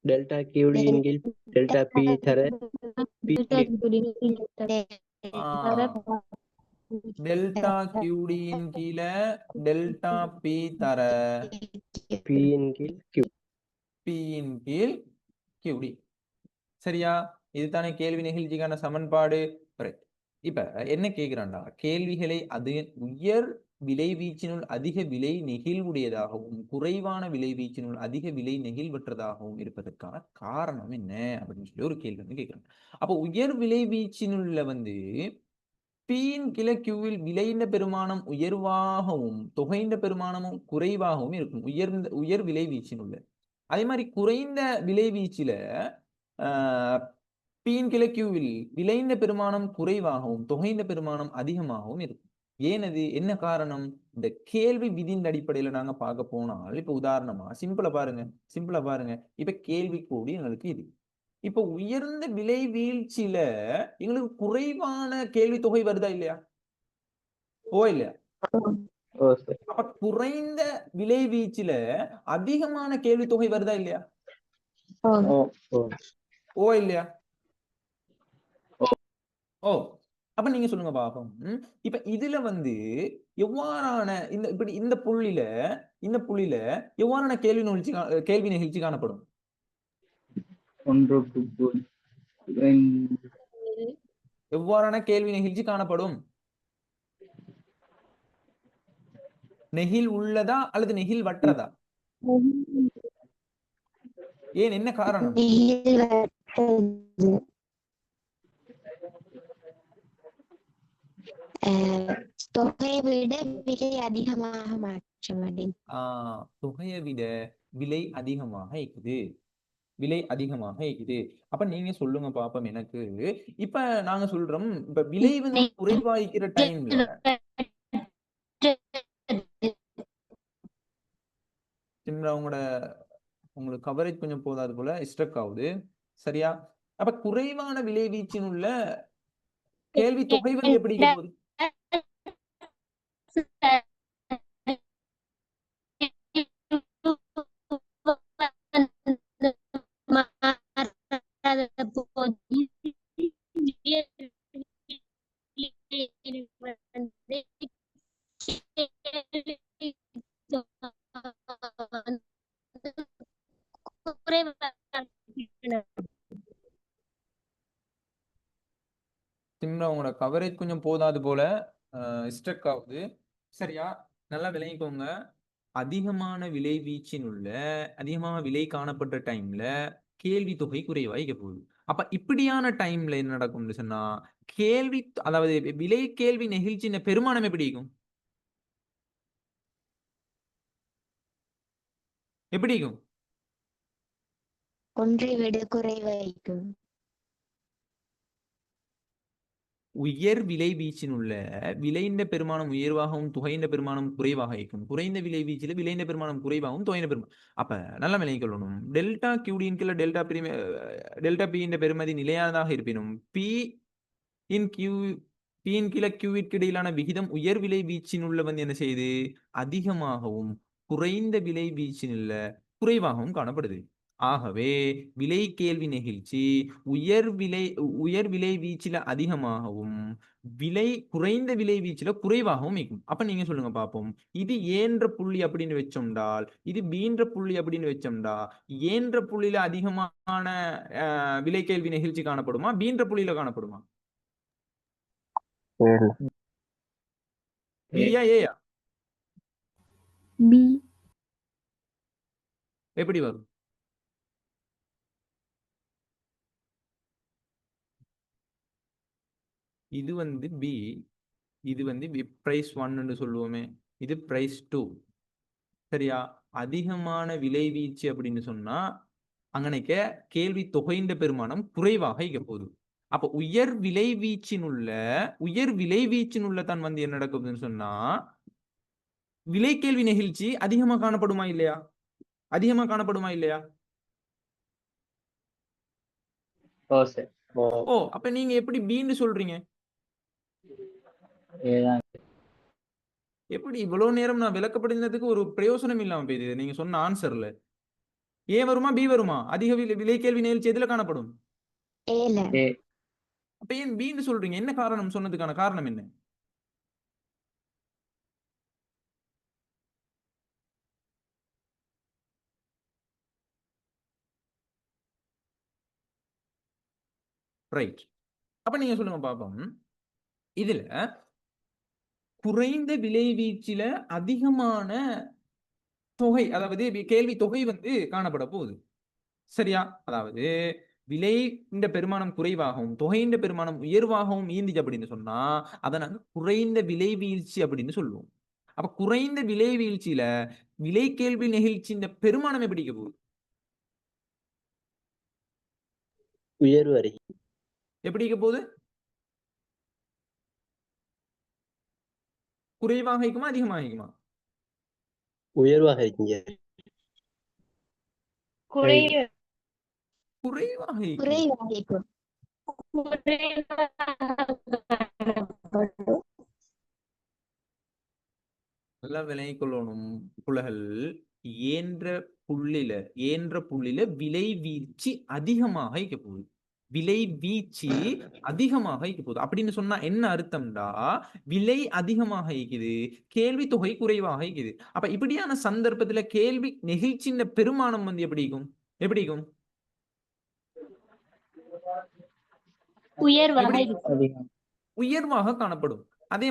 டெல்டா கியூடியின் கீழ் டெல்டா பி தர டெல்டா கியூடியின் கீழ டெல்டா பி தர பியின் கீழ் கியூ. பியின் கீழ் கியூடி. சரியா? இதுதானே கேள்வி நெகிழ்ச்சிக்கான சமன்பாடு. இப்ப என்ன கேட்கிறான்டா, கேள்விகளை அது உயர் விலை வீச்சினுள் அதிக விலை நெகிழ்வுடையதாகவும் குறைவான விலை வீச்சினுள் அதிக விலை நெகிழ்வற்றதாகவும் இருப்பதற்கான காரணம் என்ன அப்படின்னு சொல்லி ஒரு கேள்வி வந்து கேட்கிறாங்க. அப்போ உயர் விலை வீச்சினுள்ள வந்து பியின் கீழ கியூவில் விலையின் பெருமானம் உயர்வாகவும் தொகையின் பெருமானமும் குறைவாகவும் இருக்கும். உயர் விலை வீச்சினுள்ள. அதே மாதிரி குறைந்த விலை வீச்சில பியின் கீழ கியூவில் விலையின் பெருமானம் குறைவாகவும் தொகையின் பெருமானம் அதிகமாகவும் இருக்கும். ஏனது என்ன காரணம்? இந்த கேள்வி விதியின் அடிப்படையில நாங்க பார்க்க போனால், இப்ப உதாரணமா சிம்பிளா பாருங்க. இப்ப கேள்வி கூடி எங்களுக்கு இது. இப்ப உயர்ந்த விலை வீழ்ச்சியில எங்களுக்கு குறைவான கேள்வி தொகை வருதா இல்லையா? இல்லையா? அப்ப குறைந்த விலை வீழ்ச்சியில அதிகமான கேள்வி தொகை வருதா இல்லையா? இல்லையா? ஓ அப்ப நீங்க சொல்லுங்க பாப்போம். இப்ப இதுல வந்து எவ்வாறான இந்த புள்ளியில எவ்வாறான கேள்வி நிகழ்ச்சி காணப்படும்? ஒன்றுக்கு குறைந்த எவ்வாறான கேள்வி நிகழ்ச்சி காணப்படும்? நெகிழ் உள்ளதா அல்லது நெகிழ்வற்றதா? ஏன், என்ன காரணம்? நெகிழ்வற்றது. தொகையை விட விலை அதிகமாக மாற்ற வேண்டும். தொகையை விட விலை அதிகமாக இருக்குது. விலை அதிகமாக இருக்குது. அப்ப நீங்க சொல்லுங்க பாப்போம் எனக்கு. இப்ப நாங்க சொல்றோம், இப்ப விலை வந்து குறைவாகிக்கிற டைம்ல சிம்ரா உங்களுக்கு கவரேஜ் கொஞ்சம் போதாது போல, ஸ்ட்ரக் ஆகுது. சரியா? அப்ப குறைவான விலை வீச்சின் உள்ள கேள்வி தொகை வந்து எப்படி இருக்க போகுது? சிம்ரா உங்களோட கவரேஜ் கொஞ்சம் போதாது போல, ஸ்ட்ரக் ஆகுது. சரியா? நல்லா விளங்கிக்கோங்க. அதிகமான விலை வீச்சின் உள்ள அதிகமான விலை காணப்பட்ட டைம்ல கேள்வி தொகை குறைவாக போகுது. அப்ப இப்படியான டைம்ல என்ன நடக்கும்னு சொன்னா, அதாவது விலை கேள்வி நெகிழ்ச்சியின் பெருமானம் எப்படி இருக்கும்? எப்படி இருக்கும்? ஒன்றை விட குறைவாയിരിக்கும். உயர் விலை வீச்சின் உள்ள விலையின் பெருமானம் உயர்வாகவும் தொகையின் பெருமானம் குறைவாக இருக்கும். குறைந்த விலை வீச்சில விலையின் பெருமானம் குறைவாகவும் தொகையின் பெருமானம். அப்ப நல்லா விளங்கிக் கொள்ளணும். டெல்டா கியூடியின் கீழ டெல்டா பி என்ற பெருமதி நிலையானதாக இருப்பினும் பி இன் கீழ கியூவிற்கு இடையிலான விகிதம் உயர் விலை வீச்சின் உள்ள வந்து என்ன செய்யுது? அதிகமாகவும் குறைந்த விலை வீச்சின் உள்ள குறைவாகவும் காணப்படுது. ஆகவே விலை கேள்வி நெகிழ்ச்சி உயர் விலை வீச்சில அதிகமாகவும் குறைந்த விலை வீச்சில குறைவாகவும் இருக்கும். அப்ப நீங்க சொல்லுங்க பாப்போம். இது ஏன்ற புள்ளி அப்படின்னு வச்சோம்டால், இது பீன்ற புள்ளி அப்படின்னு வச்சோம்டா, ஏன்ற புள்ளியில அதிகமான விலை கேள்வி நெகிழ்ச்சி காணப்படுமா, பீன்ற புள்ளியில காணப்படுமா? பியா ஏயா? பி. எப்படி வரும்? இது வந்து பி, இது வந்து பிரைஸ் 1 சொல்லுவோமே, இது பிரைஸ் 2. சரியா? அதிகமான விலை வீச்சு அப்படின்னு சொன்னா அங்கனைக்க கேள்வி தொகையின் பெருமானம் குறைவாக இருக்க போகுது. அப்ப உயர் விலை வீச்சின் உள்ள தான் வந்து என்ன நடக்குதுன்னு சொன்னா, விலை கேள்வி நெகிழ்ச்சி அதிகமா காணப்படுமா இல்லையா? அதிகமா காணப்படுமா இல்லையா? ஓ அப்ப நீங்க எப்படி பீன்னு சொல்றீங்க? எப்படி இவ்வளவு நேரம் நான் விளக்கப்படுத்தினதுக்கு ஒரு பிரயோசனம் இல்லாம போயிடுது நீங்க சொன்ன ஆன்சர்ல. ஏ வருமா பி வருமா? அதிக விலை கேள்வி நிகழ்ச்சி எதுல காணப்படும்? ஏல. அப்ப ஏன் பீன்னு சொல்றீங்க? என்ன காரணம்? சொன்னதுக்கான காரணம் என்ன? ரைட். அப்ப நீங்க சொல்லுங்க பாப்போம். இதுல குறைந்த விலை வீச்சில அதிகமான தொகை, அதாவது கேள்வி தொகை வந்து காணப்பட போகுது. சரியா? அதாவது விலை இந்த பெருமானம் குறைவாகவும் தொகையின் பெருமானம் உயர்வாகவும் ஈந்துச்சு அப்படின்னு சொன்னா அதை நாங்க குறைந்த விலை வீழ்ச்சி அப்படின்னு சொல்லுவோம். அப்ப குறைந்த விலை வீழ்ச்சியில விலை கேள்வி நெகிழ்ச்சி இந்த பெருமானம் எப்படி இருக்க போகுது? உயர்வு அறி எப்படி இருக்க போகுது? குறைவாக இருக்குமா அதிகமாக இருக்குமா? உயர்வாக இருக்கீங்க. குறைவாக இருக்கும். குறைவாயிருக்கும். நல்லா விளங்கிக் கொள்ளணும் புலகள். ஏன்ற புள்ளில விலை வீழ்ச்சி அதிகமாக இருக்க போகுது. விலை வீழ்ச்சி அதிகமாக இருக்க போகுது. அப்படின்னு சொன்னா என்ன அர்த்தம்டா, விலை அதிகமாக இருக்குது, கேள்வி தொகை குறைவாக இருக்குது. அப்ப இப்படியான சந்தர்ப்பத்துல கேள்வி நெகிழ்ச்சியின் பெருமானம் வந்து எப்படி இருக்கும்? எப்படி இருக்கும்? உயர்வாக எப்படி? இருக்கும். அதிகம். உயர்வாக காணப்படும். அதே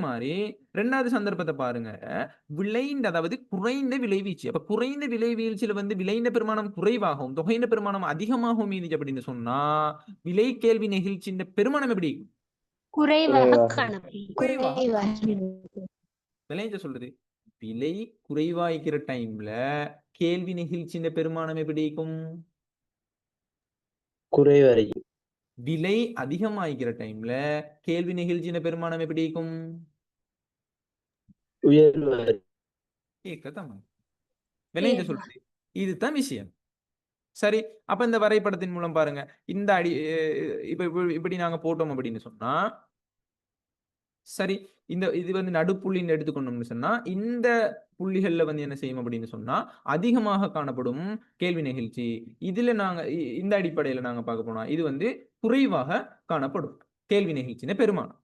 மாதிரி ரெண்டாவது சந்தர்ப்பத்தை பாருங்க. விளைந்த, அதாவது குறைந்த விளைவீழ்ச்சி. அப்ப குறைந்த விளைவீழ்ச்சியில வந்து விளைந்த பெருமானம் குறைவாகவும் தொகையின் பெருமானம் அதிகமாகவும் இருந்துச்சு அப்படின்னு சொன்னா விலை கேள்வி நெகிழ்ச்சியின் பெருமானம் எப்படி? குறைவாக காணப்படும். குறைவாக. விளைஞ்ச சொல்றது விலை குறைவாய்க்கிற டைம்ல கேள்வி நெகிழ்ச்சியின் பெருமானம் எப்படி இருக்கும்? குறைவடையும். விலை அதிகமாகிற டைம்ல கேள்வி நெகிழ்ச்சியின் பெருமானம் எப்படி இருக்கும்? உயர்வடையும். ஏக்கத்தமா விளைஞ்ச சொல்றது இதுதான் விஷயம். சரி, அப்ப இந்த வரைபடத்தின் மூலம் பாருங்க. இந்த அடி இப்படி நாங்க போட்டோம் அப்படின்னு சொன்னா, சரி, இது வந்து நடுப்புள்ளின்னு எடுத்துக்கொண்டோம்னு சொன்னா, இந்த புள்ளிகள்ல வந்து என்ன செய்யும் அப்படின்னு சொன்னா அதிகமாக காணப்படும் கேள்வி நெகிழ்ச்சி. இதுல நாங்க இந்த அடிப்படையில நாங்க பார்க்க போனா இது வந்து குறைவாக காணப்படும் கேள்வி நெகிழ்ச்சின பெருமானம்.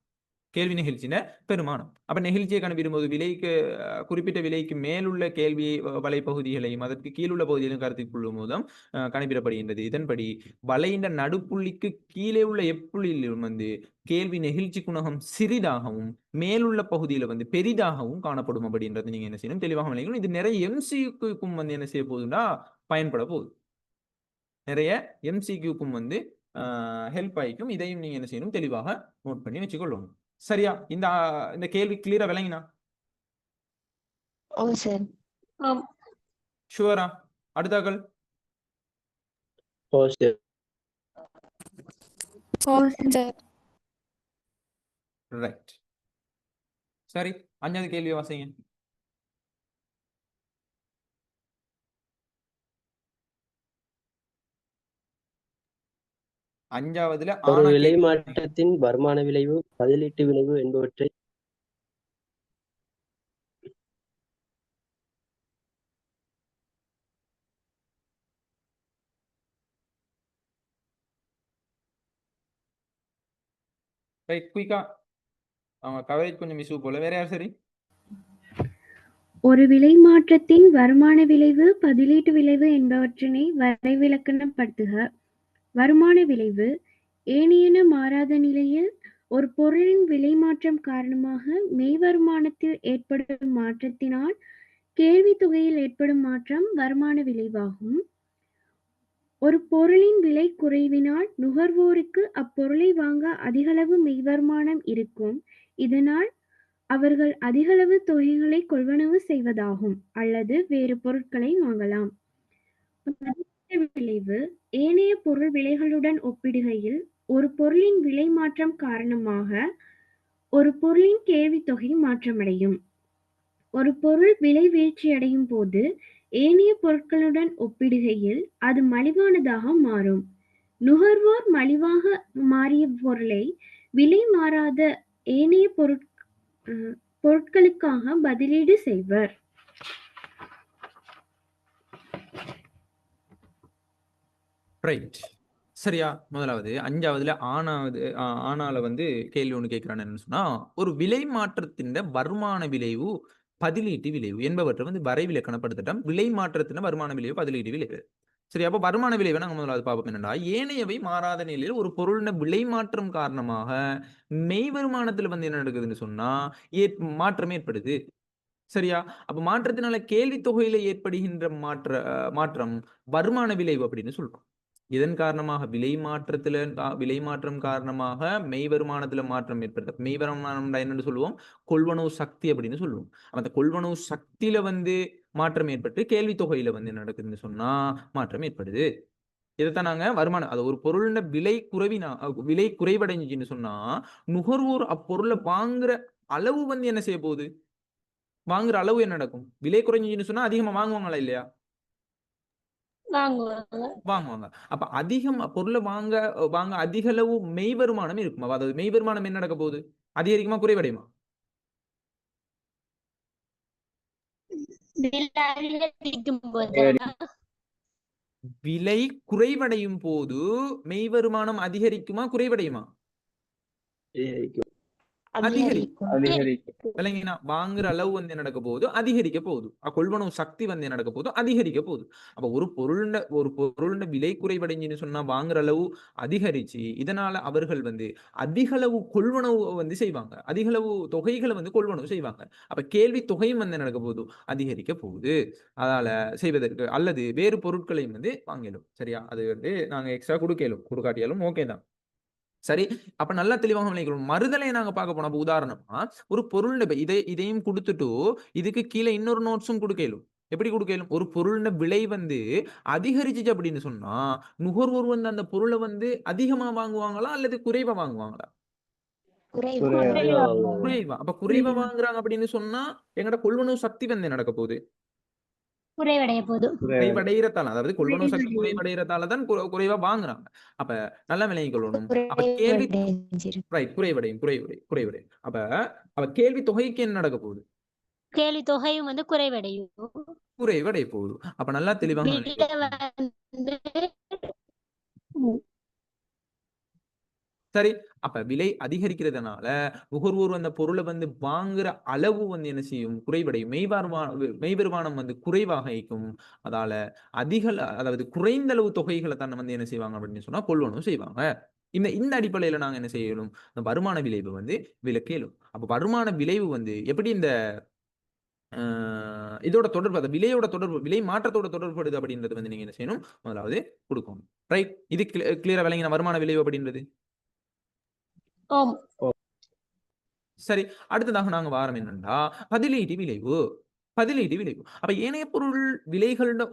கேள்வி நெகிழ்ச்சின பெருமானம். அப்ப நெகிழ்ச்சியை கணக்கிடும் போது விலைக்கு குறிப்பிட்ட விலைக்கு மேலுள்ள கேள்வி வலைப்பகுதிகளையும் அதற்கு கீழுள்ள பகுதிகளையும் கருத்தில் கொள்ளும் போதும் கணக்கிடப்படுகின்றது. இதன்படி வலையின் நடுப்புள்ளிக்கு கீழே உள்ள எப்புள்ளியிலும் வந்து கேள்வி நெகிழ்ச்சி குணகம் சிறிதாகவும் மேலுள்ள பகுதியில வந்து பெரிதாகவும் காணப்படும் அப்படின்றது நீங்க என்ன செய்யணும் தெளிவாக விளங்கணும். இது நிறைய எம்சிக்யூக்கும் வந்து என்ன செய்ய போகுதுன்னா பயன்பட போகுது. நிறைய எம்சிக்யூக்கும் வந்து ஹெல்ப் ஆயிக்கும். இதையும் நீங்க என்ன செய்யணும் தெளிவாக நோட் பண்ணி வச்சுக்கொள்ளணும். சரியா? இந்த கேள்வி கிளியரா விளங்கினா? ஓ சார். ஷுவரா? அடுத்தாக்கள் ஓ சரி. ரைட். சரி, அஞ்சாவது கேள்வி வாசிங்க. அஞ்சாவதுல ஒரு விலை மாற்றத்தின் வருமான விளைவு, பதிலீட்டு விளைவு என்பவற்றை ரைட், குயிக்கா அவங்க கவரேஜ் கொஞ்சம் மிஸ் போல. வேற யார்? சரி, ஒரு விலை மாற்றத்தின் வருமான விளைவு, பதிலீட்டு விளைவு என்பவற்றினை வரைவிலக்கணப்படுத்துக. வருமான விளைவு ஏனையன மாறாத நிலையில் ஒரு பொருளின் விலை மாற்றம் காரணமாக மெய் வருமானத்தில் ஏற்படும் மாற்றத்தினால் கேள்வி தொகையில் ஏற்படும் மாற்றம் வருமான விளைவாகும். ஒரு பொருளின் விலை குறைவினால் நுகர்வோருக்கு அப்பொருளை வாங்க அதிகளவு மெய் வருமானம் இருக்கும். இதனால் அவர்கள் அதிகளவு தொகைகளை கொள்வனவு செய்வதாகும் அல்லது வேறு பொருட்களை வாங்கலாம். விளைவு ஏனைய பொருள் விலைகளுடன் ஒப்பிடுகையில் ஒரு பொருளின் விலை மாற்றம் காரணமாக ஒரு பொருளின் கேள்வி தொகை மாற்றமடையும். ஒரு பொருள் விலை வீழ்ச்சியடையும் போது ஏனைய பொருட்களுடன் ஒப்பிடுகையில் அது மலிவானதாக மாறும். நுகர்வோர் மலிவாக மாறிய பொருளை விலை மாறாத ஏனைய பொருட்களுக்காக பதிலீடு செய்வர். ரைட். சரியா? முதலாவது அஞ்சாவதுல ஆனால வந்து கேள்வி ஒன்று கேட்கிறான்னு என்னன்னு சொன்னா, ஒரு விலை மாற்றத்தின் வருமான விளைவு பதிலீட்டு விளைவு என்பவற்றை வந்து வரைவிலக்கணப்படுத்திட்டோம். விலை மாற்றத்தின் வருமான விளைவு பதிலீட்டு விளைவு. சரி, அப்ப வருமான விளைவை நாங்க முதலாவது பார்ப்போம். என்னன்னா, ஏனையவை மாறாத நிலையில் ஒரு பொருளின் விலை மாற்றம் காரணமாக மெய் வருமானத்துல வந்து என்ன நடக்குதுன்னு சொன்னா மாற்றம் ஏற்படுது. சரியா? அப்ப மாற்றத்தினால கேள்வி தொகையில ஏற்படுகின்ற மாற்றம் வருமான விளைவு அப்படின்னு சொல்றோம். இதன் காரணமாக விலை மாற்றம் காரணமாக மெய் வருமானத்துல மாற்றம் ஏற்படுது. மெய் வருமானம் என்னன்னு சொல்லுவோம்? கொள்வனவு சக்தி அப்படின்னு சொல்லுவோம். அந்த கொள்வனவு சக்தியில வந்து மாற்றம் ஏற்பட்டு கேள்வி தொகையில வந்து என்ன நடக்குதுன்னு சொன்னா மாற்றம் ஏற்படுது. இதைத்தான் நாங்க வருமானம், அது ஒரு பொருளோட விலை குறைவடைஞ்சுன்னு சொன்னா நுகர்வோர் அப்பொருளை வாங்குற அளவு வந்து என்ன செய்ய போகுது? வாங்குற அளவு என்ன நடக்கும்? விலை குறைஞ்சுன்னு சொன்னா அதிகமா வாங்குவாங்களா இல்லையா? வாங்குவாங்க. அப்ப அதிகமா பொருளை வாங்க அதிக அளவு மெய் வருமானம் இருக்குமா? அதாவது மெய் வருமானம் என்ன நடக்க போகுது? அதிகரிக்குமா குறைவடையுமா? விலை குறைவடையும் போது மெய் வருமானம் அதிகரிக்குமா குறைவடையுமா? அதிகரிக்கும். அதிகரிக்கும். அதிகரிக்கும். விளங்கினா வாங்குற அளவு வந்து என்ன நடக்க போகுது? அதிகரிக்க போகுது. கொள்வனவு சக்தி வந்து என்ன நடக்க போகுது? அதிகரிக்க போகுது. அப்ப ஒரு பொருள்ன விலை குறைவடைஞ்சுன்னு சொன்னா வாங்குற அளவு அதிகரிச்சு, இதனால அவர்கள் வந்து அதிக அளவு கொள்வனவு வந்து செய்வாங்க. அதிக அளவு தொகைகளை வந்து கொள்வனவு செய்வாங்க. அப்ப கேள்வி தொகையும் வந்து என்ன நடக்க போகுது? அதிகரிக்க போகுது. அதனால செய்வதற்கு அல்லது வேறு பொருட்களையும் வந்து வாங்கிடும். சரியா? அது வந்து நாங்க எக்ஸ்ட்ரா கொடுக்காட்டியாலும் ஓகே தான். சரி, அப்ப நல்லா தெளிவாக விளங்கிக்கணும். மறுதலையை நாங்க பார்க்க போனோம். அப்ப உதாரணமா ஒரு பொருள்ல இதையும் குடுத்துட்டு இதுக்கு கீழ இன்னொரு நோட்ஸும் குடுக்கலும். எப்படி குடுக்கலும்? ஒரு பொருள்ன விலை வந்து அதிகரிச்சுச்சு அப்படின்னு சொன்னா நுகர்வோர் வந்து அந்த பொருளை வந்து அதிகமா வாங்குவாங்களா அல்லது குறைவா வாங்குவாங்களா? குறைவா. அப்ப குறைவா வாங்குறாங்க அப்படின்னு சொன்னா எங்கட கொள்வனவு சக்தி வந்து என்ன நடக்க போகுது? குறைவடைய போது. குறைவடைகிறதால, அதாவது கொள்வனவு சக்தி குறைவடைகிறதால தான் குறைவா வாங்குறாங்க. அப்ப நல்லா விளங்கிக் கொள்ளணும். அப்ப கேள்வி ரைட் குறைவடையும். அப்ப கேள்வி தொகைக்கு என்ன நடக்க போகுது? கேள்வி தொகையும் வந்து குறைவடையும். குறைவடைய போகுது. அப்ப நல்லா தெளிவாக விலை வந்து சரி, அப்ப விலை அதிகரிக்கிறதுனால நுகர்வோர் அந்த பொருளை வந்து வாங்குற அளவு வந்து என்ன செய்யும்? குறைவடையும். மெய்வருமானம் வந்து குறைவாக இருக்கும். அதால அதாவது குறைந்த அளவு தொகைகளை தான் வந்து என்ன செய்வாங்க அப்படின்னு சொன்னா கொள்வனவு செய்வாங்க. இந்த அடிப்படையில நாங்க என்ன செய்யணும்? இந்த வருமான விளைவு வந்து விலக்கேலும். அப்ப வருமான விளைவு வந்து எப்படி இந்த இதோட தொடர்பு, அந்த விலையோட தொடர்பு, விலை மாற்றத்தோட தொடர்புபடுது அப்படின்றது வந்து நீங்க என்ன செய்யணும்? முதலாவது கொடுக்கணும். ரைட், இது கிளியரா விளங்கின வருமான விளைவு அப்படின்றது. சரி, அடுத்ததாக நாங்க வாரம் என்னன்னா பதிலீட்டு விளைவு. அப்ப ஏனைய பொருள் விலைகளோட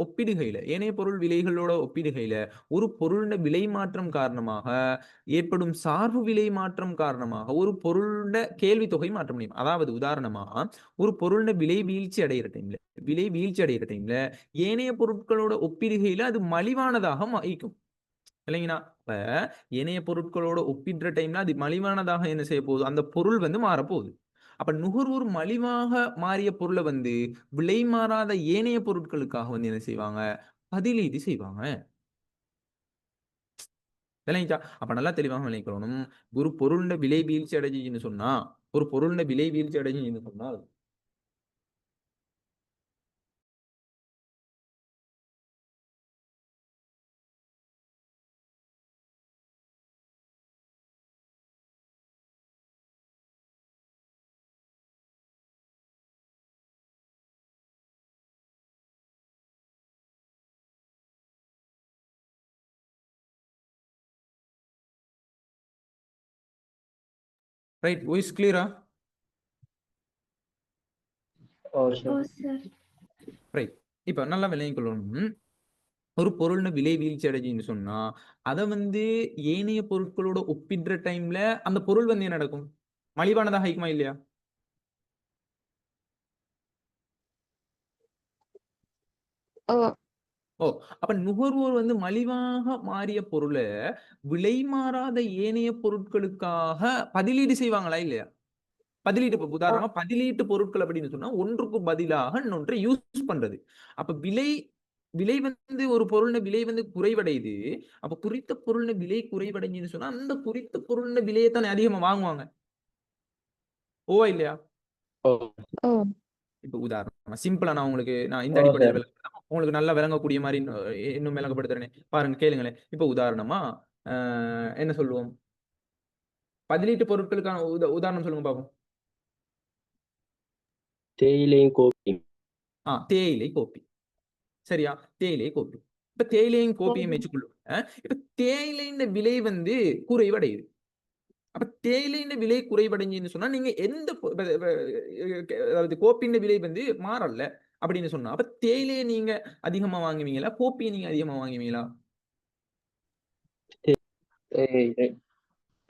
ஒப்பிடுகையில ஒரு பொருள் விலை மாற்றம் காரணமாக ஏற்படும் சார்பு விலை மாற்றம் காரணமாக ஒரு பொருள் கேள்வி தொகை மாற்ற முடியும். அதாவது உதாரணமா ஒரு பொருள் விலை வீழ்ச்சி அடைகிற டைம்ல ஏனைய பொருட்களோட ஒப்பிடுகையில அது மலிவானதாக இருக்கும். இல்லைங்களா? இப்ப ஏனைய பொருட்களோட ஒப்பிடுற டைம்ல அது மலிவானதாக என்ன செய்ய போகுது? அந்த பொருள் வந்து மாறப்போகுது. அப்ப நுகர்வோர் மலிவாக மாறிய பொருளை வந்து விலை மாறாத ஏனைய பொருட்களுக்காக வந்து என்ன செய்வாங்க? பதிலீடு செய்வாங்க. இல்லைங்களா? அப்ப நல்லா தெளிவாக விளங்கிக்கணும். ஒரு பொருள்ல விலை வீழ்ச்சி அடைஞ்சுன்னு சொன்னால் ரைட், வாய்ஸ் கிளியரா? ரைட். இப்ப நல்லா விளங்கிக் கொள்ளணும். ஒரு பொருள்ல விலை வீழ்ச்சி அடைஞ்சுன்னு சொன்னா அதை வந்து ஏனைய பொருட்களோட ஒப்பிடுற டைம்ல அந்த பொருள் வந்து என்ன நடக்கும்? மலிவானதாக இருக்குமா இல்லையா? அப்ப நுகர்வோர் வந்து மலிவாக மாறிய பொருளை விலை மாறாத ஏனைய பொருட்களுக்காக பதிலீடு செய்வாங்களா இல்லையா? உதாரணமா பதிலீட்டு பொருட்கள் அப்படின்னு சொன்னா ஒன்றுக்கு பதிலாக இன்னொன்றை யூஸ் பண்றது. அப்ப விலை வந்து ஒரு பொருள் விலை வந்து குறைவடையுது. அப்ப குறித்த பொருள் விலை குறைவடைஞ்சுன்னு சொன்னா அந்த குறித்த பொருள் விலையை தானே அதிகமா வாங்குவாங்க. ஓவா இல்லையா? இப்ப உதாரணமா சிம்பிளா நான் இந்த அடிப்படையில் உங்களுக்கு நல்லா விளங்கக்கூடிய மாதிரி இன்னும் விளங்கப்படுத்துறேன். பாருங்க, கேளுங்களேன். இப்ப உதாரணமா என்ன சொல்லுவோம்? பதிலீட்டு பொருட்களுக்கான உதாரணம் சொல்லுங்க பாப்போம். தேயிலையும் கோப்பி. தேயிலை கோப்பி. சரியா? தேயிலை கோப்பி. இப்ப தேயிலையும் கோப்பியும் வச்சுக்கொள்ளும். இப்ப தேயிலையின் விலை வந்து குறைவடையுது. அப்ப தேயிலையின் விலை குறைவடைஞ்சுன்னு சொன்னா நீங்க எந்த அதாவது கோப்பின் விலை வந்து மாறல அப்படின்னு சொன்னா அப்ப தேயிலையை நீங்க அதிகமா வாங்குவீங்களா? கோப்பியை நீங்க அதிகமா வாங்குவீங்களா?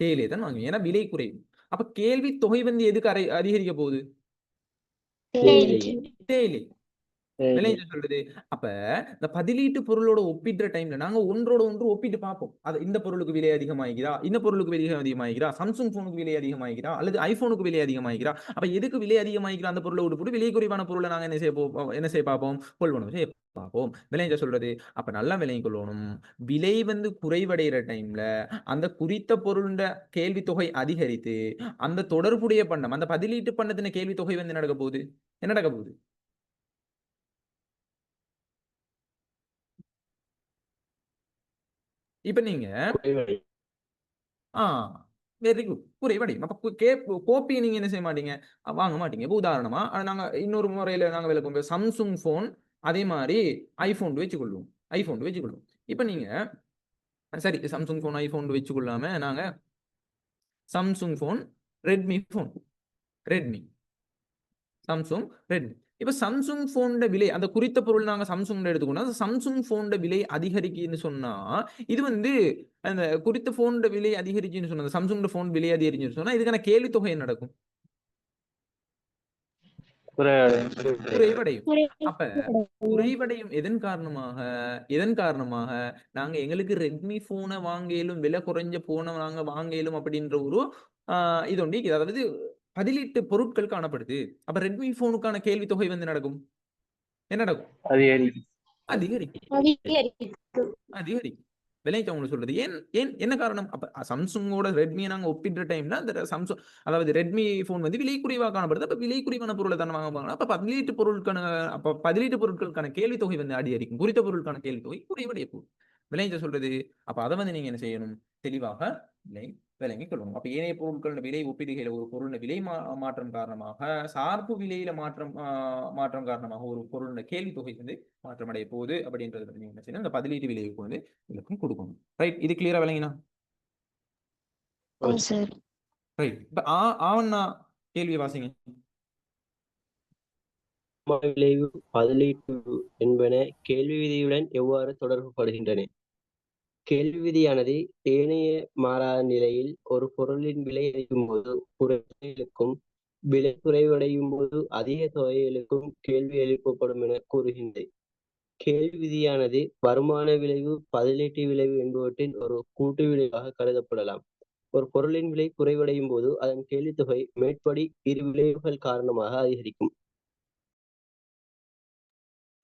தேயிலை தான் வாங்குவீங்க. ஏன்னா விலை குறைவு. அப்ப கேள்வி தொகை வந்து எதுக்கு அதிகரிக்க போகுது? தேயிலை. விளைஞ்சு சொல்றது. அப்ப இந்த பதிலீட்டு பொருளோட ஒப்பிடுற டைம்ல நாங்க ஒன்றோட ஒன்று ஒப்பிட்டு பார்ப்போம். அது இந்த பொருளுக்கு விலை அதிகமாகிறா, இந்த பொருளுக்கு விலை அதிகமாகிறா, சாம்சங் போனுக்கு விலை அதிகமாகிறா அல்லது ஐபோனுக்கு விலை அதிகமாகிறா. அப்ப எதுக்கு விலை அதிகமாகிறா அந்த பொருளை விட்டு விலை குறைவான பொருளை நாங்க என்ன செய்ய பார்ப்போம்? கொள்வனவு செய்ய பார்ப்போம். விளைஞ்ச சொல்றது. அப்ப நல்லா விளங்கிக் கொள்ளணும். விலை வந்து குறைவடைகிற டைம்ல, அந்த குறித்த பொருளுண்ட கேள்வி தொகை அதிகரித்து, அந்த தொடர்புடைய பண்டம், அந்த பதிலீட்டு பண்டத்தின கேள்வி தொகை வந்து என்ன நடக்கப் போகுது? என்ன நடக்கப் போகுது? இப்ப நீங்க குறைவடையும். ஆ வெரி குட். குறைவடையும். அப்ப கோப்பி நீங்க என்ன செய்ய மாட்டீங்க? வாங்க மாட்டீங்க. இப்ப உதாரணமா, நாங்க இன்னொரு முறையில நாங்க விளக்குவோம். Samsung ஃபோன், அதே மாரி iPhone வச்சுக்கொள்வோம். iPhone வச்சுக்கொள்வோம். இப்ப நீங்க சரி Samsung ஃபோன், iPhone வச்சுக்கொள்ளாம நாங்க Samsung phone, Redmi phone. Redmi. Samsung, Redmi. இப்ப Samsung ஃபோன்ட விலை அந்த குறித்த பொருள் நாங்க Samsungல எடுத்துக்கொண்டா, Samsung ஃபோன்ட விலை அதிகரிக்குன்னு சொன்னா, இது வந்து அந்த குறித்த ஃபோன்ட விலை அதிகரிச்சுன்னு சொன்னா, Samsungட ஃபோன் விலை அதிகரிச்சுன்னு சொன்னா, இதுக்கான கேள்வி தொகை என்ன நடக்கும்? குறைவடையும். அப்ப குறைவடையும் எதன் காரணமாக நாங்க எங்களுக்கு Redmi ஃபோனை வாங்கலும், விலை குறைஞ்ச போனை நாங்க வாங்கலும் அப்படின்ற ஒரு இது ஒண்டி, அதாவது பதிலீட்டு பொருட்கள் காணப்படுது. அப்ப Redmi ஃபோனுக்கான கேள்வி தொகை வந்து நடக்கும். என்ன நடக்கும்? அதிகரிக்கும். அதிகரிக்கும். விலைக்கு அவங்க சொல்றது. ஏன் ஏன் என்ன காரணம்? அப்ப Samsungோட Redmi நாங்க ஒப்பிடுற டைம்ல அந்த Samsung அதாவது Redmi ஃபோன் வந்து விலை குறைவா காணப்படுது. அப்ப விலை குறைவான பொருளை தானே வாங்குவாங்க. அப்ப பதிலீட்டு பொருட்களுக்கான கேள்வி தொகை வந்து அதிகரிக்கும். குறித்த பொருளுக்கான கேள்வி தொகை குறைவடைய போகுது. விலைக்கு சொல்றது. அப்ப அதை வந்து நீங்க என்ன செய்யணும்? தெளிவாக விளங்கிக் கொள்ளணும். அப்ப ஏனைய பொருட்களோட விலை ஒப்பீடுகையில ஒரு பொருளோட விலை மாற்றம் காரணமாக, சார்பு விலையில மாற்றம் காரணமாக ஒரு பொருளோட கேள்வி தொகை வந்து மாற்றம் அடைய போகுது அப்படின்றது பத்தி நீங்க என்ன செய்யணும்? இந்த பதிலீட்டு விலைக்கு வந்து விளக்கம் கொடுக்கணும். ரைட், இது கிளியரா விளங்கினா? ஓ சார். ரைட். இப்ப ஆவண்ணா கேள்வி வாசிங்க. விளைவு, பதிலீட்டு என்பன கேள்வி விதியுடன் எவ்வாறு தொடர்புபடுகின்றன? கேள்வி விதியானது ஏனைய மாறாத நிலையில் ஒரு பொருளின் விலை அதிகரிக்கும் போது குறைகளுக்கும், விலை குறைவடையும் போது அதிக தொகைகளுக்கும் கேள்வி எழுப்பப்படும் என கூறுகின்றது. கேள்வி விதியானது வருமான விளைவு, பதிலீட்டு விளைவு என்பவற்றின் ஒரு கூட்டு விளைவாக கருதப்படலாம். ஒரு பொருளின் விலை குறைவடையும் போது அதன் கேள்வி தொகை மேற்படி இரு விளைவுகள் காரணமாக அதிகரிக்கும்.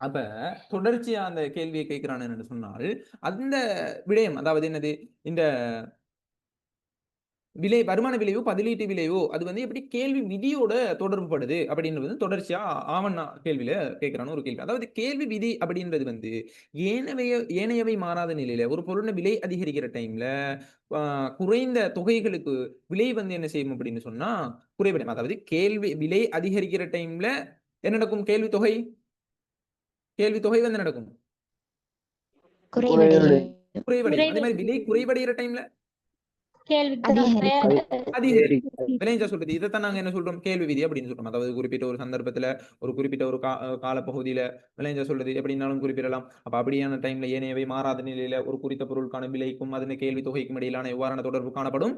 அப்ப தொடர்ச்சியா அந்த கேள்வியை கேட்கிறான் என்று சொன்னால், அந்த விடயம் அதாவது என்னது? இந்த விலை வருமான விளைவோ, பதிலீட்டு விளைவோ அது வந்து எப்படி கேள்வி விதியோட தொடர்புபடுது அப்படின்றது வந்து தொடர்ச்சியா ஆவண்ணா கேள்வியில கேட்கிறான ஒரு கேள்வி. அதாவது கேள்வி விதி அப்படின்றது வந்து ஏனையவை மாறாத நிலையில ஒரு பொருளோட விலை அதிகரிக்கிற டைம்ல குறைந்த தொகைகளுக்கு விலை வந்து என்ன செய்யும் அப்படின்னு சொன்னா குறைவடையும். அதாவது விலை அதிகரிக்கிற டைம்ல என்ன நடக்கும்? கேள்வி தொகை வந்து நடக்கும் குறைவடையும். அதே மாதிரி விலை குறைவடைகிற டைம்ல விளைஞ்சா சொல்றது. இதைத்தான் நாங்க என்ன சொல்றோம்? கேள்வி விதி அப்படின்னு சொல்றோம். அதாவது குறிப்பிட்ட ஒரு சந்தர்ப்பத்துல ஒரு குறிப்பிட்ட ஒரு காலப்பகுதியில விளைஞ்சா சொல்றது எப்படின்னாலும் குறிப்பிடலாம். அப்ப அப்படியான டைம்ல ஏனையவை மாறாத நிலையில ஒரு குறித்த பொருளுக்கான விலைக்கும் அதன் கேள்வி தொகைக்கும் இடையிலான எவ்வாறான தொடர்பு காணப்படும்?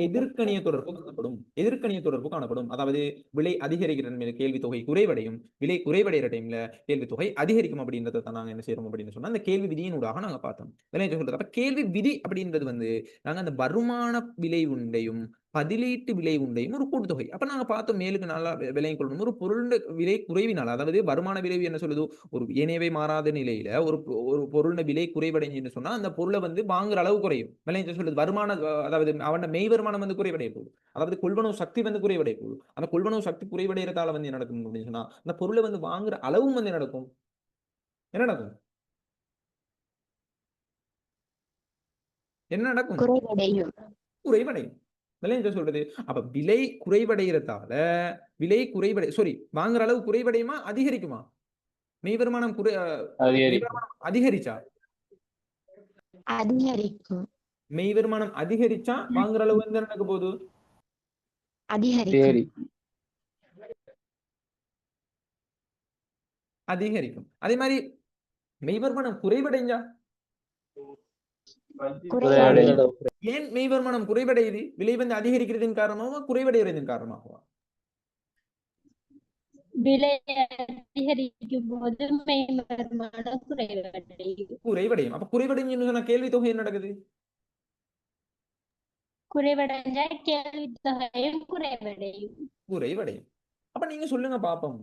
எதிர்க்கணிய தொடர்பு காணப்படும். அதாவது விலை அதிகரிக்கிற டைம்ல கேள்வி தொகை குறைவடையும், விலை குறைவடைகிற டைம்ல கேள்வி தொகை அதிகரிக்கும் அப்படின்றத தான் நாங்க என்ன செய்யறோம் அப்படின்னு சொன்னா அந்த கேள்வி விதியினூடாக நாங்க பார்த்தோம். சொல்றது. அப்ப கேள்வி விதி அப்படின்றது வந்து நாங்க அந்த வருமான விலை உண்டையும் பதிலீட்டு விலை உண்டையும் ஒரு கூட்டுத்தொகை. அப்ப நாங்க பார்த்தோம் மேலுக்கு நல்லா விலையும் கொள்ளணும். ஒரு பொருள் விலை குறைவினால், அதாவது வருமான விளைவு என்ன சொல்லுது? ஒரு ஏனையவை மாறாத நிலையில ஒரு பொருள் விலை குறைவடைஞ்சுன்னு சொன்னா அந்த பொருளை வந்து வாங்குற அளவு குறையும். விலை சொல்லுது வருமான அதாவது அவன் மெய் வருமானம் வந்து குறைவடைய போகுது. அதாவது கொள்வனவு சக்தி வந்து குறைவடைய போகுது. அந்த கொள்வனவு சக்தி குறைவடைகிறதால வந்து என்ன நடக்கும் அப்படின்னு சொன்னா அந்த பொருளை வந்து வாங்குற அளவும் வந்து என்ன நடக்கும்? குறைவடையும். சொல்றது. அப்ப விலை குறைவடைகிறதால வாங்குற அளவு குறைவடையுமா அதிகரிக்குமா? மெய் வருமானம் அதிகரிச்சா மெய் வருமானம் அதிகரிச்சா வாங்குற அளவு என்ன நடக்க போகுது? அதிகரிக்கும். அதே மாதிரி மெய் வருமானம் குறைவடைஞ்சா ஏன் மெய் வருமானம் குறைவடையுது? விலை வந்து அதிகரிக்கிறதின் காரணமாக குறைவடைகிறதின் காரணமாகவா? விலை அதிகரிக்கும் போது மெய் வருமானம் குறைவடையும். அப்ப குறைவடைஞ்சு சொன்ன கேள்வி தொகை என்ன நடக்குது? குறைவடைஞ்சா கேள்வி தொகையும் குறைவடையும். அப்ப நீங்க சொல்லுங்க பாப்போம்.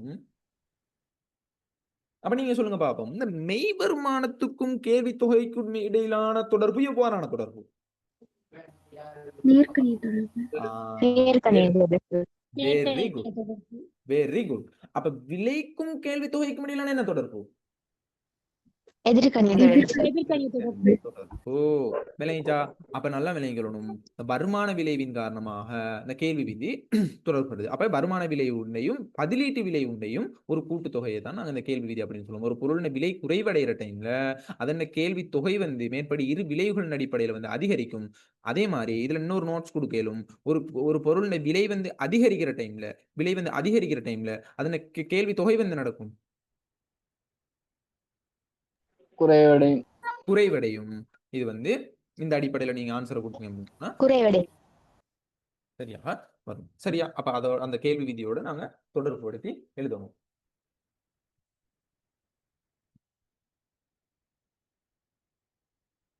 இந்த மெய் வருமானத்துக்கும் கேள்வி தொகைக்கும் இடையிலான தொடர்பு எவ்வாறான தொடர்பு? நேர்கணி தொடர்பு. நேர்கணை தொடர்பு. Very good, very good. அப்ப விலைக்கும் கேள்வி தொகைக்கும் இடையிலான என்ன தொடர்பு? எதிர்கணை தொடர்பு. ஓ, விளங்கிச்சா? அப்ப நல்லா விளங்கிக்கணும். இந்த வருமான விளைவின் காரணமாக இந்த கேள்வி விதி தொடர்படுது. அப்ப வருமான விலை உண்டையும் பதிலீட்டு விலை உண்டையும் ஒரு கூட்டு தொகையை தான் நாங்க இந்த கேள்வி விதி அப்படின்னு சொல்லுவோம். ஒரு பொருளின் விலை குறைவடைகிற டைம்ல அதன் கேள்வி தொகை வந்து மேற்படி இரு விலைகளின் அடிப்படையில் வந்து அதிகரிக்கும். அதே மாதிரி இதுல இன்னொரு நோட்ஸ் கொடுக்கலும், ஒரு பொருளின் விலை வந்து அதிகரிக்கிற டைம்ல அதன் கேள்வி தொகை வந்து நடக்கும் குறைவடையும். இது வந்து இந்த அடிப்படையில நீங்க ஆன்சரை கொடுத்தீங்கன்னா குறைவடை. சரியா வரும். சரியா? அப்ப அந்த கேள்வி விதியோட நாங்க தொடர்புபடுத்தி எழுதணும்.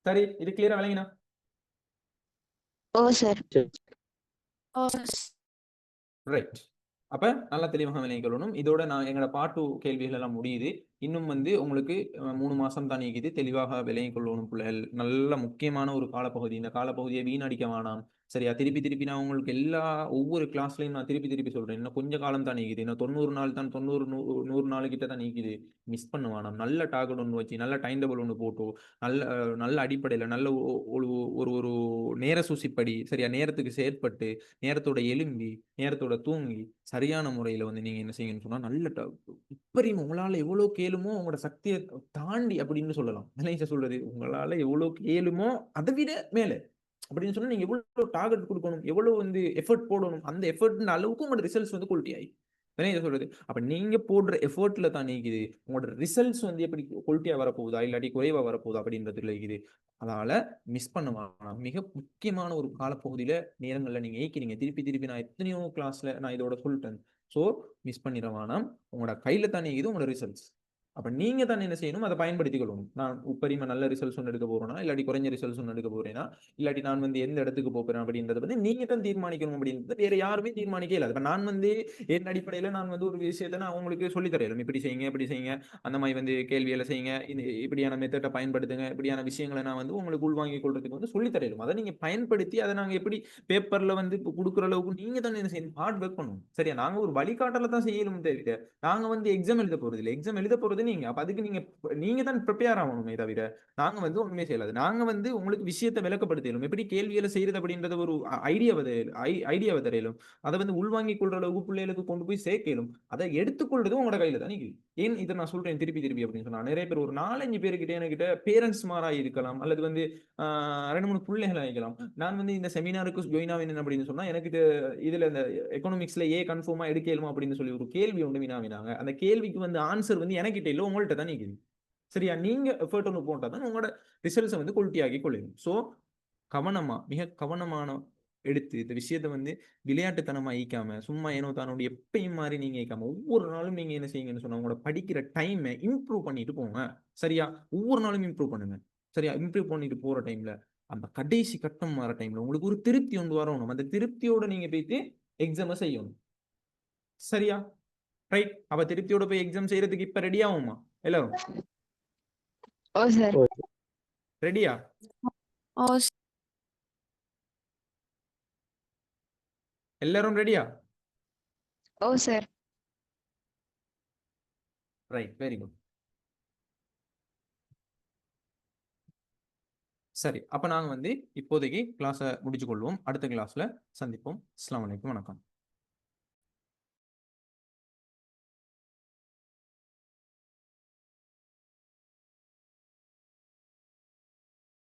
சரி, இது கிளியரா விளங்கினா? ஓ சார். ரைட். அப்ப நல்லா தெளிவாக விளங்கிக்கொள்ளணும். இதோட நான் எங்களோட பார்ட் 2 கேள்விகள் எல்லாம் முடியுது. இன்னும் வந்து உங்களுக்கு 3 மாசம் தான் நீக்குது. தெளிவாக விளங்கிக் கொள்ளணும் பிள்ளைகள். நல்ல முக்கியமான ஒரு காலப்பகுதி. இந்த காலப்பகுதியை வீணடிக்க வேணாம். சரியா? திருப்பி நான் உங்களுக்கு ஒவ்வொரு கிளாஸ்லயும் நான் திருப்பி சொல்றேன். இன்னும் கொஞ்ச காலம் தான் நீக்குது. இன்னும் 90 நாள் தான், 100 நாள் கிட்ட தான் நீக்குது. மிஸ் பண்ண வேணாம். நல்ல டார்கெட் ஒன்று வச்சு, நல்ல டைம் டேபிள் ஒன்று போட்டு, நல்ல அடிப்படையில் நல்ல ஒரு ஒரு ஒரு நேர சூசிப்படி, சரியா, நேரத்துக்கு செயற்பட்டு, நேரத்தோட எழும்பி, நேரத்தோட தூங்கி, சரியான முறையில வந்து நீங்க என்ன செய்யுங்கன்னு சொன்னா நல்ல இப்பயும் உங்களால எவ்வளவு கேளுமோ உங்களோட சக்தியை தாண்டி அப்படின்னு சொல்லலாம். நினைச்ச சொல்றது உங்களால எவ்வளவு கேளுமோ அதை விட மேல அப்படின்னு சொன்னா நீங்க எவ்வளவு டார்கெட் கொடுக்கணும், எவ்வளவு வந்து எஃபர்ட் போடணும், அந்த எஃபர்ட் அளவுக்கு உங்களோட ரிசல்ட்ஸ் வந்து குவாலிட்டி ஆகி வினைய சொல்றது. அப்ப நீங்க போடுற எஃபர்ட்ல தான் நீக்குது உங்களோட ரிசல்ட்ஸ் வந்து எப்படி குவாலிட்டியா வரப்போகுதா இல்லாட்டி குறைவா வரப்போகுதா அப்படின்றதுல இருக்குது. அதனால மிஸ் பண்ண வேணாம். மிக முக்கியமான ஒரு காலப்பகுதியில நேரங்கள்ல நீங்க ஏய்க்கிறீங்க. திருப்பி நான் எத்தனையோ கிளாஸ்ல நான் இதோட சொல்லிட்டேன். ஸோ மிஸ் பண்ணிட வேணாம். உங்களோட கையில தான் நீக்குது உங்களோட ரிசல்ட்ஸ். அப்ப நீங்க தான் என்ன செய்யணும், அதை பயன்படுத்திக் கொள்ளணும். நான் உப்பரிம நல்ல ரிசல்ட்ஸ் ஒன்று எடுக்க போறேன்னா இல்லாட்டி குறைஞ்ச ரிசல்ட்ஸ் ஒன்று எடுக்க போறேன்னா இல்லாட்டி நான் வந்து எந்த இடத்துக்கு போறேன் அப்படின்றத பத்தி நீங்க தான் தீர்மானிக்கணும். அப்படின்றது வேற யாருமே தீர்மானிக்க இல்லாது. இப்ப நான் வந்து என் அடிப்படையில நான் வந்து ஒரு விஷயத்தை நான் உங்களுக்கு சொல்லி தரேன். இப்படி செய்யுங்க அந்த மாதிரி வந்து கேள்விகளை செய்யுங்க, இப்படியான மெத்தட்டை பயன்படுத்துங்க, இப்படியான விஷயங்களை நான் வந்து உங்களுக்கு உள்வாங்கிக் கொள்றதுக்கு வந்து சொல்லி தரேன். அதை நீங்க பயன்படுத்தி அதை நாங்க எப்படி பேப்பர்ல வந்து கொடுக்குற அளவுக்கு நீங்க தான் என்ன செய்யணும், ஹார்ட் ஒர்க் பண்ணணும். சரியா? நாங்க ஒரு வழிகாட்டல தான் செய்யணும். தவிர நாங்க வந்து எக்ஸாம் எழுத போறது இல்லை. எக்ஸாம் எழுத போறது நீங்க. அப்ப அதுக்கு நீங்க தான் ப்ரிப்பேர் ஆகணுமே தவிர நாங்க வந்து ஒண்ணுமே செய்யலாது. நாங்க வந்து உங்களுக்கு விஷயத்தை விளக்கப்படுத்தலும், எப்படி கேள்விகளை செய்யறது அப்படின்றது ஒரு ஐடியாவை தரையிலும், அதை வந்து உள்வாங்கிக் கொள்ற அளவுக்கு பிள்ளைகளுக்கு கொண்டு போய் சேர்க்கலும், அதை எடுத்துக்கொள்றதும் உங்களோட கையில தான் நீங்க. ஏன் இதை நான் சொல்றேன் திருப்பி அப்படின்னு சொன்னா, நிறைய பேர் ஒரு 4-5 பேருக்கிட்ட என்கிட்ட பேரண்ட்ஸ் மாறா இருக்கலாம், அல்லது வந்து 2-3 பிள்ளைகள் ஆகிக்கலாம். நான் வந்து இந்த செமினாருக்கு ஜாயின் ஆவேன் அப்படின்னு சொன்னா எனக்கு இதுல இந்த எக்கனாமிக்ஸ்ல கன்ஃபார்மா எடுக்கலுமா அப்படின்னு சொல்லி ஒரு கேள்வி ஒன்று வினாவினாங்க. அந்த கேள்விக்கு வந்து ஆன்சர் வந்து எனக்கிட்ட இல்லை, உங்கள்கிட்ட தான் நிக்குது. சரியா? நீங்க எஃபர்ட் ஒன்று போட்டா தான் உங்களோட ரிசல்ட்ஸை வந்து குவாலிட்டி ஆகி கொள்ளும். ஸோ மிக கவனமான எடுத்து இந்த விஷயத்தை வந்து விளையாட்டுத்தனமா ஈக்காம, சும்மா ஏனோ தானோட எப்பயும் மாதிரி நீங்க ஈக்காம, ஒவ்வொரு நாளும் நீங்க என்ன செய்யுங்கன்னு சொன்னா உங்களோட படிக்கிற டைமை இம்ப்ரூவ் பண்ணிட்டு போங்க. சரியா? ஒவ்வொரு நாளும் இம்ப்ரூவ் பண்ணுங்க. சரியா? இம்ப்ரூவ் பண்ணிட்டு போற டைம்ல அந்த கடைசி கட்டம் வர டைம்ல உங்களுக்கு ஒரு திருப்தி ஒன்று வரணும். அந்த திருப்தியோட நீங்க போயிட்டு எக்ஸாமை செய்யணும். சரியா? ரைட். அப்ப திருப்தியோட போய் எக்ஸாம் செய்யறதுக்கு இப்ப ரெடி ஆகுமா எல்லாரும்? ஓ சார். ரெடியா? ஓ எல்லாரும் ரெடியா? ஓ சார். Right, very good. சரி, அப்ப நாங்க வந்து இப்போதைக்கு கிளாஸை முடிச்சு கொள்வோம். அடுத்த கிளாஸ்ல சந்திப்போம். அஸ்ஸலாமு அலைக்கும், வணக்கம்.